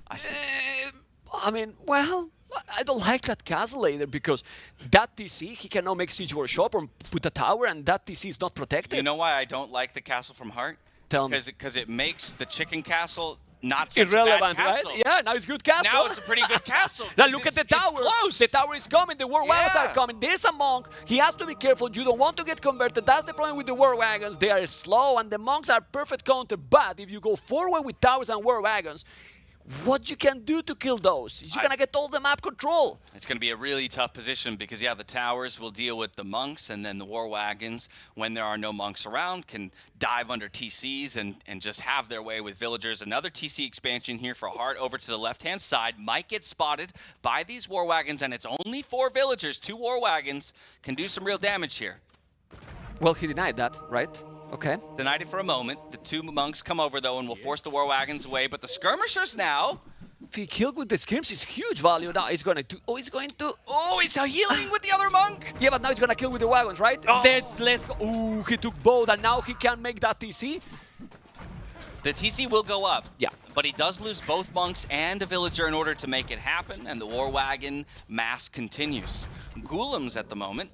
I mean, well, I don't like that castle either because that TC, he can now make siege workshop or put a tower and that TC is not protected. You know why I don't like the castle from Hearttt? Tell me. Because it makes the chicken castle not such irrelevant, a bad castle. Right? Yeah, now it's good castle. Now it's a pretty good castle. Now look at the tower. Close. The tower is coming. The war wagons are coming. There's a monk. He has to be careful. You don't want to get converted. That's the problem with the war wagons. They are slow, and the monks are perfect counter. But if you go forward with towers and war wagons, what you can do to kill those is you're going to get all the map control. It's going to be a really tough position because, yeah, the towers will deal with the monks, and then the war wagons, when there are no monks around, can dive under TCs and just have their way with villagers. Another TC expansion here for Hearttt over to the left-hand side. Might get spotted by these war wagons, and it's only 4 villagers. 2 war wagons can do some real damage here. Well, he denied that, right? Okay. Denied it for a moment. The 2 monks come over, though, and will force the war wagons away. But the skirmishers now... If he killed with the skirms, it's huge value. Now he's going to... Oh, he's healing with the other monk! Yeah, but now he's going to kill with the wagons, right? Oh. Let's go. Ooh, he took both, and now he can make that TC. The TC will go up. Yeah. But he does lose both monks and a villager in order to make it happen, and the war wagon mass continues. Ghoulems at the moment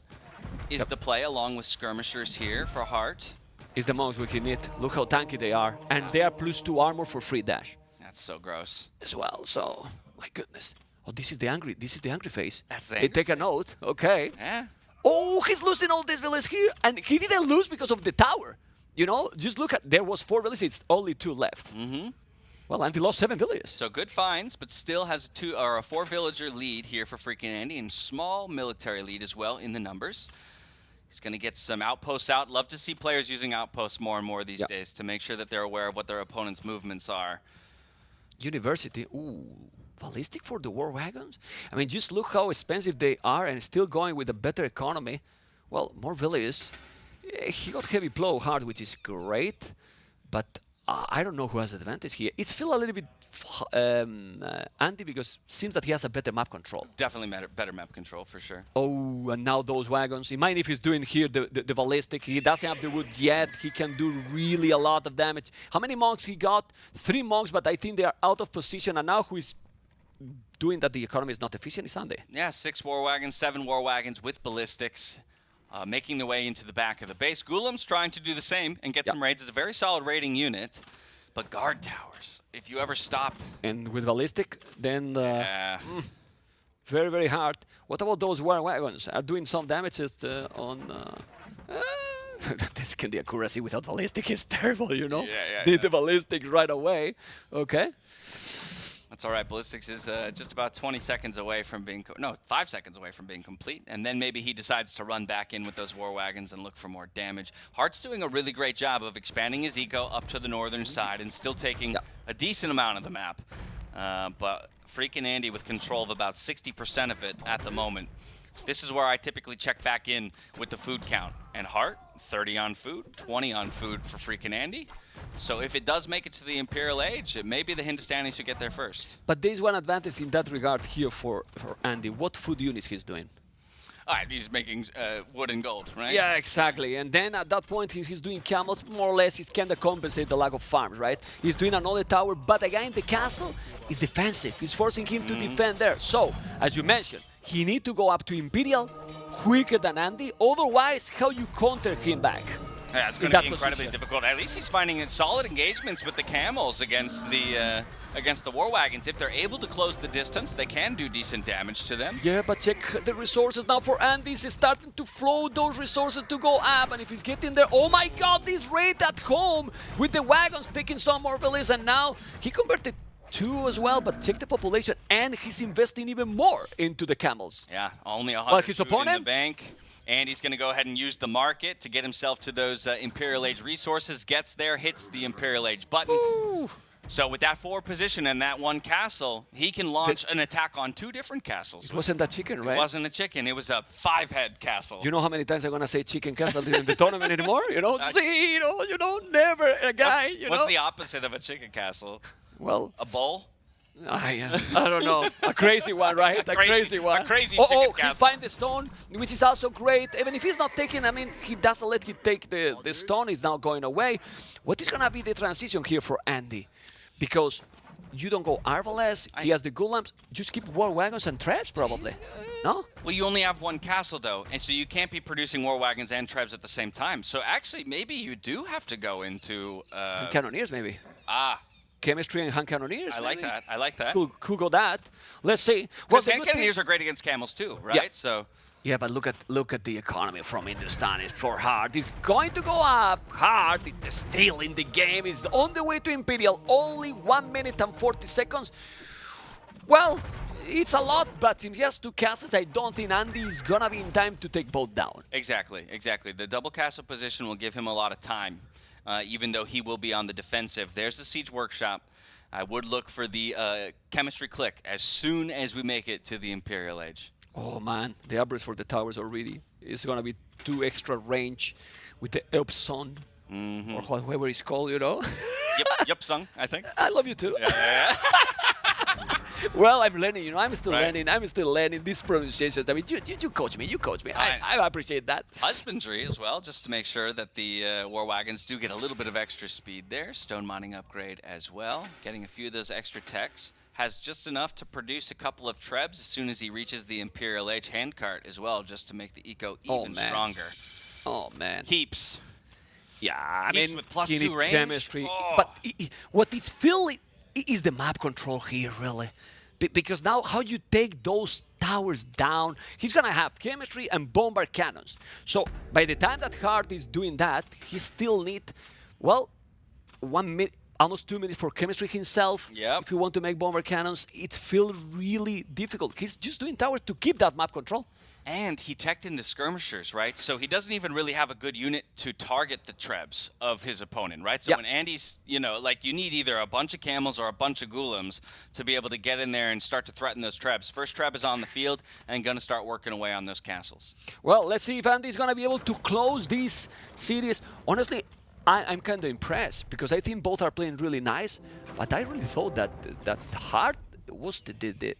is the play, along with skirmishers here for Hearttt. Is the monks we can hit. Look how tanky they are. And they are +2 armor for free dash. That's so gross. As well, so my goodness. Oh, this is the angry phase. That's the angry take a note. Okay. Yeah. Oh, he's losing all these villages here. And he didn't lose because of the tower. You know, just look at, there was 4 villages, it's only 2 left. Mm-hmm. Well, and he lost 7 villages. So good finds, but still has a 4 villager lead here for FreakinAndy, and small military lead as well in the numbers. He's going to get some outposts out. Love to see players using outposts more and more these days to make sure that they're aware of what their opponent's movements are. University, ooh, ballistic for the war wagons? I mean, just look how expensive they are and still going with a better economy. Well, more villages. He got heavy blow hard, which is great, but I don't know who has advantage here. It's still a little bit Andy because seems that he has a better map control. Definitely better map control for sure. Oh, and now those wagons. Imagine if he's doing here the ballistic. He doesn't have the wood yet. He can do really a lot of damage. How many monks he got? 3 monks, but I think they are out of position. And now who is doing that the economy is not efficient is Andy. Yeah, 6 war wagons, 7 war wagons with ballistics. Making their way into the back of the base. Gulam's trying to do the same and get some raids. It's a very solid raiding unit. But guard towers, if you ever stop... And with ballistic, then Yeah. very, very hard. What about those war wagons? Are doing some damages on... the accuracy without ballistic is terrible, you know? Yeah. The ballistic right away. Okay. That's all right. Ballistics is just about 20 seconds away from being... No, 5 seconds away from being complete. And then maybe he decides to run back in with those war wagons and look for more damage. Heartt's doing a really great job of expanding his eco up to the northern side and still taking a decent amount of the map. But FreakinAndy with control of about 60% of it at the moment. This is where I typically check back in with the food count. And Heartt, 30 on food, 20 on food for FreakinAndy. So if it does make it to the Imperial Age, it may be the Hindustanis who get there first. But there's one advantage in that regard here for Andy. What food units he's doing? All right, he's making wood and gold, right? Yeah, exactly. And then at that point, he's doing camels, more or less. He's kind of compensate the lack of farms, right? He's doing another tower, but again, the castle is defensive. He's forcing him to defend there. So, as you mentioned, he need to go up to Imperial quicker than Andy. Otherwise, how you counter him back? Yeah, it's going to be incredibly difficult. At least he's finding solid engagements with the camels against the war wagons. If they're able to close the distance, they can do decent damage to them. Yeah, but check the resources now for Andy. He's starting to flow those resources to go up. And if he's getting there, oh my God, this raid at home with the wagons taking some more villas. And now he converted 2 as well, but check the population. And he's investing even more into the camels. Yeah, only 100 his food opponent? in the bank. And he's going to go ahead and use the market to get himself to those Imperial Age resources. Gets there, hits the Imperial Age button. Ooh. So with that forward position and that one castle, he can launch an attack on 2 different castles. It wasn't that chicken, right? It wasn't a chicken. It was a 5-head castle. You know how many times I'm going to say chicken castle in the tournament anymore? You know, see, you know, never a guy, What's the opposite of a chicken castle? Well, A bull? I don't know. A crazy one, right? A crazy one. A crazy chicken he castle. find the stone, which is also great. Even if he's not taking, I mean, he doesn't let him take the stone. He's now going away. What is going to be the transition here for Andy? Because you don't go Arbalest. He has the Gulams. Just keep war wagons and traps, probably. No? Well, you only have one castle, though, and so you can't be producing war wagons and trebs at the same time. So actually, maybe you do have to go into... Cannoneers, maybe. Chemistry and hand cannoneers. I like that. I like that. Cool go that. Let's see. Because hand cannoneers are great against camels too, right? Yeah. So. Yeah, but look at the economy from Hindustan. For Heartt, it's going to go up. Heartt is still in the game. Is on the way to Imperial. Only 1 minute and 40 seconds. Well, it's a lot, but if he has 2 castles, I don't think Andy is gonna be in time to take both down. Exactly. The double castle position will give him a lot of time. Even though he will be on the defensive. There's the Siege Workshop. I would look for the Chemistry Click as soon as we make it to the Imperial Age. Oh man, the upgrades for the towers already. It's going to be 2 extra range with the Epson, or whoever it's called, you know. Yep, Sung, I think. I love you too. Yeah. Well, I'm learning, you know, I'm still Right. learning. I'm still learning these pronunciations. I mean, you coach me, Right. I appreciate that. Husbandry as well, just to make sure that the war wagons do get a little bit of extra speed there. Stone mining upgrade as well. Getting a few of those extra techs. Has just enough to produce a couple of trebs as soon as he reaches the Imperial Age handcart as well, just to make the eco even stronger. Oh, man. Heaps. Yeah, I Heaps mean, with plus you 2 need range. chemistry. Oh. But what it's feeling is the map control here, really. Because now how you take those towers down, he's going to have chemistry and bombard cannons. So by the time that Heartt is doing that, he still need, well, 1 minute, almost 2 minutes for chemistry himself. Yep. If you want to make bomber cannons, it feels really difficult. He's just doing towers to keep that map control. And he teched into skirmishers, right? So he doesn't even really have a good unit to target the trebs of his opponent, right? So when Andy's, you know, like you need either a bunch of camels or a bunch of Gulams to be able to get in there and start to threaten those trebs. First treb is on the field and going to start working away on those castles. Well, let's see if Andy's going to be able to close these cities. Honestly, I'm kind of impressed because I think both are playing really nice, but I really thought that Hearttt was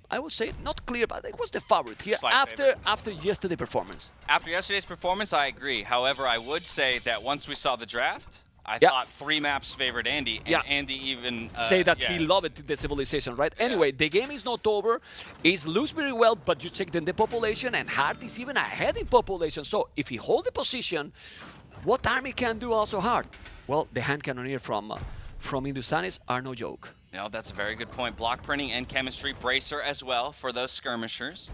I would say not clear, but it was the favorite here after yesterday's performance. After yesterday's performance, I agree. However, I would say that once we saw the draft, I Yeah. thought 3 maps favored Andy, and Yeah. Andy even Say that yeah. he loved the civilization, right? Anyway, the game is not over. It's looks very well, but you check then the population, and Hearttt is even ahead in population. So if he hold the position, what army can do also Hearttt? Well, the hand cannoneer from Hindustanis are no joke. No, that's a very good point. Block printing and chemistry bracer as well for those skirmishers.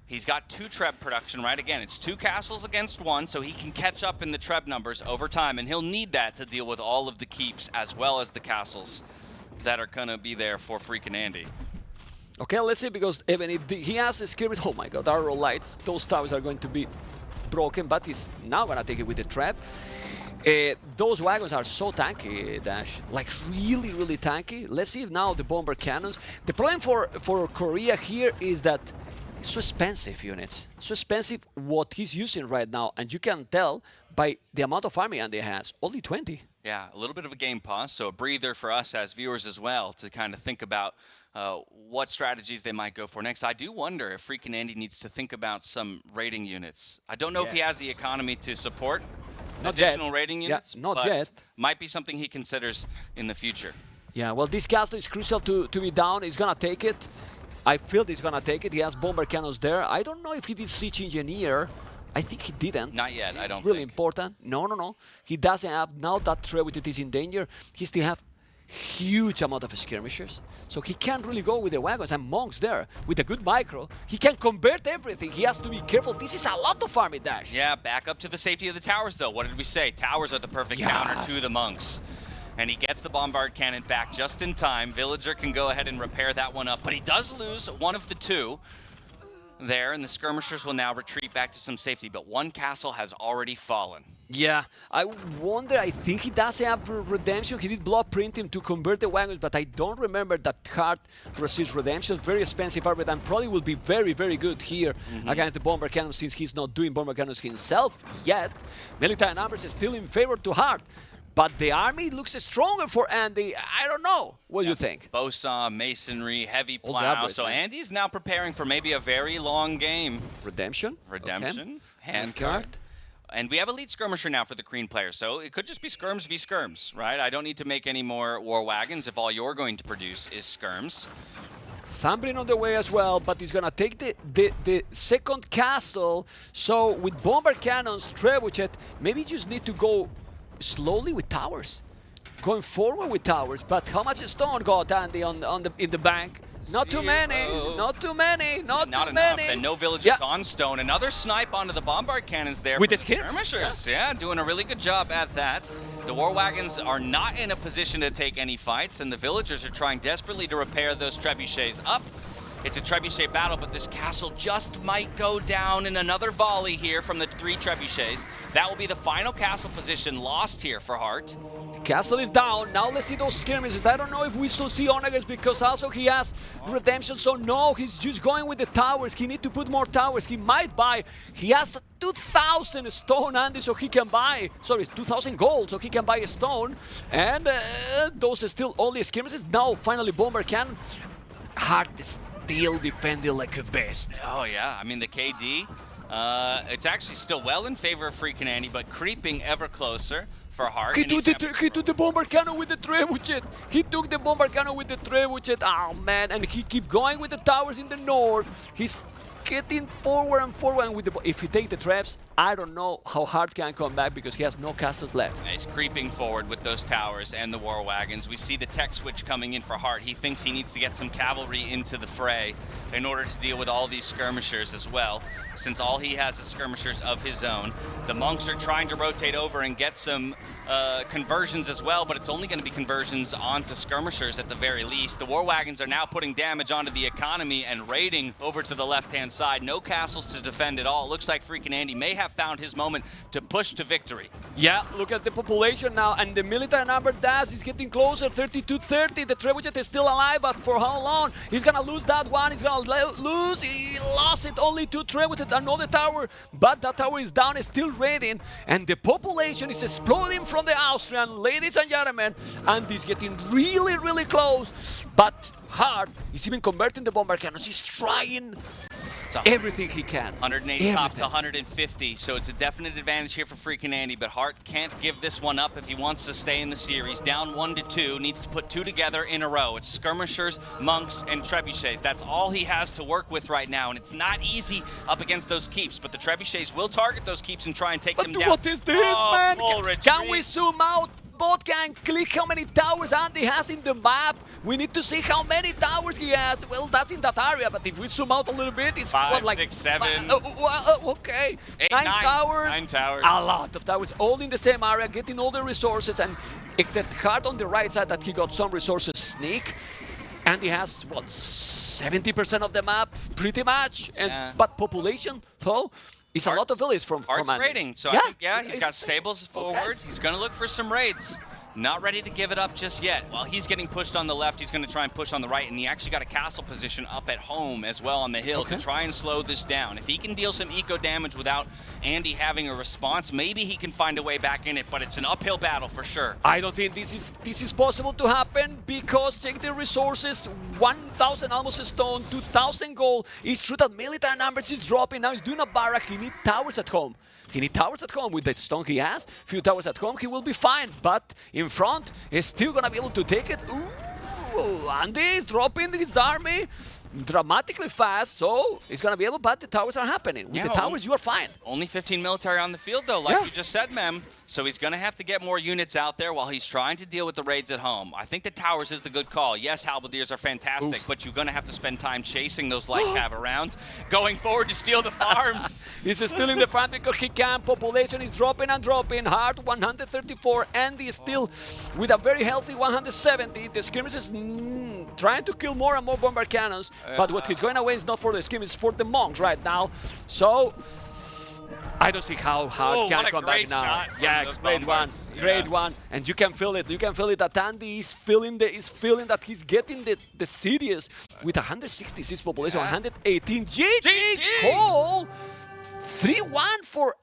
He's got 2 Treb production, right? Again, it's 2 castles against 1, so he can catch up in the Treb numbers over time, and he'll need that to deal with all of the keeps as well as the castles that are going to be there for FreakinAndy. Okay, let's see, because even if he has a skirmish, oh my god, arrow lights, those towers are going to be broken, but he's now going to take it with the trap. Those wagons are so tanky, Dash, like really, really tanky. Let's see if now the bomber cannons. The problem for Korea here is that it's so expensive units, so expensive what he's using right now, and you can tell by the amount of army Andy has, only 20. Yeah, a little bit of a game pause, so a breather for us as viewers as well to kind of think about what strategies they might go for next. I do wonder if FreakinAndy needs to think about some raiding units. I don't know if he has the economy to support additional raiding units, not but yet. Might be something he considers in the future. Yeah, well, this castle is crucial to be down. He's gonna take it. I feel he's gonna take it. He has bomber cannons there. I don't know if he did siege engineer. I think he didn't. Not yet, I don't really think. Important. No. He doesn't have, now that Treb is in danger, he still have huge amount of skirmishers. So he can't really go with the wagons and monks there. With a good micro, he can convert everything. He has to be careful. This is a lot of army, Dash. Yeah, back up to the safety of the towers, though. What did we say? Towers are the perfect counter to the monks. And he gets the bombard cannon back just in time. Villager can go ahead and repair that one up, but he does lose one of the 2 there, and the skirmishers will now retreat back to some safety, but 1 castle has already fallen. Yeah, I wonder, I think he does have redemption. He did block print him to convert the wagons, but I don't remember that Hearttt receives redemption. Very expensive armor, and probably will be very, very good here against the bomber cannon, since he's not doing bomber cannons himself yet. Military numbers is still in favor to Hearttt. But the army looks stronger for Andy. I don't know. What do you think? Bosa, masonry, heavy All plow. the So upgrades, Andy's now preparing for maybe a very long game. Redemption. Redemption. Okay. Handcart. And we have elite skirmisher now for the Kreen player, so it could just be skirms v skirms, right? I don't need to make any more war wagons if all you're going to produce is skirms. Thumbling on the way as well, but he's gonna take the second castle. So with bomber cannons, Trebuchet, maybe you just need to go slowly with towers, going forward with towers. But how much stone got Andy in the bank? Not too many, not too many, not too enough, many. and no villagers on stone. Another snipe onto the bombard cannons there with the the skirmishers. Yeah, doing a really good job at that. The war wagons are not in a position to take any fights, and the villagers are trying desperately to repair those trebuchets up. It's a trebuchet battle, but this castle just might go down in another volley here from the 3 trebuchets. That will be the final castle position lost here for Hearttt. Castle is down. Now let's see those skirmishes. I don't know if we still see Onagas because also he has redemption. So no, he's just going with the towers. He need to put more towers. He might buy. He has 2,000 stone, Andy, so he can buy. Sorry, 2,000 gold, so he can buy a stone. And those are still only skirmishes. Now finally bomber cannon. Hearttt is still defending like a beast. Oh yeah, I mean the KD, it's actually still well in favor of FreakinAndy, but creeping ever closer for Hearttt. He took the bomber cannon with the trebuchet. He took the bomber cannon with the trebuchet. Oh man, and he keep going with the towers in the north. He's getting forward and forward, and with the, if he take the traps, I don't know how Hearttt can come back because he has no castles left. He's creeping forward with those towers and the war wagons. We see the tech switch coming in for Hearttt. He thinks he needs to get some cavalry into the fray in order to deal with all these skirmishers as well, since all he has is skirmishers of his own. The monks are trying to rotate over and get some conversions as well, but it's only going to be conversions onto skirmishers at the very least. The war wagons are now putting damage onto the economy and raiding over to the left-hand side. No castles to defend at all. It looks like FreakinAndy may have found his moment to push to victory. Yeah, look at the population now, and the military number Daz is getting closer, 32-30. The trebuchet is still alive, but for how long? He's gonna lose that one. He's gonna lose. He lost it only to trebuchet. another tower, but that tower is down, it's still raiding, and the population is exploding from the Austrian, ladies and gentlemen, and is getting really, really close. But Hearttt is even converting the bomber cannons. He's trying everything he can. 180 top to 150, so it's a definite advantage here for FreakinAndy, but Hearttt can't give this one up if he wants to stay in the series. Down 1-2, needs to put 2 together in a row. It's skirmishers, monks, and trebuchets. That's all he has to work with right now, and it's not easy up against those keeps, but the trebuchets will target those keeps and try and take them down. What is this, man? Full retreat. Can we zoom out? Bot can click how many towers Andy has in the map. We need to see how many towers he has. Well, that's in that area, but if we zoom out a little bit, it's 5, what, like 6, 7. Okay, 8, 9 towers. 9 towers. A lot of towers, all in the same area, getting all the resources, and except Hearttt on the right side that he got some resources sneak, and he has what 70% of the map, pretty much. And but population though. It's a lot of villages from Heartt's Andy. raiding, so I think, he's got stables forward. He's going to look for some raids. Not ready to give it up just yet. While he's getting pushed on the left, he's going to try and push on the right, and he actually got a castle position up at home as well on the hill to try and slow this down. If he can deal some eco damage without Andy having a response, maybe he can find a way back in it, but it's an uphill battle for sure. I don't think this is possible to happen because check the resources, 1,000 almost stone, 2,000 gold. It's true that military numbers is dropping. Now he's doing a barrack. He needs towers at home. He needs towers at home. With the stone he has, few towers at home, he will be fine. But in front, he's still gonna be able to take it. Ooh, Andy is dropping his army dramatically fast, so he's gonna be able, but the towers are happening. With the towers, you are fine. Only 15 military on the field, though, like you just said, Mem. So he's gonna have to get more units out there while he's trying to deal with the raids at home. I think the towers is the good call. Yes, halberdiers are fantastic, but you're gonna have to spend time chasing those light cav around, going forward to steal the farms. He's still in the front because he can. Population is dropping and dropping. Hearttt 134. Andy is still with a very healthy 170. The skirmishers trying to kill more and more bomber cannons. But what he's going away is not for the skirmishers, it's for the monks right now. So I don't see how Hearttt can come back now. Yeah, great one, great one. And you can feel it. You can feel it that Andy is feeling that he's getting the series with 166 population, 118. GG! Cole! 3-1 for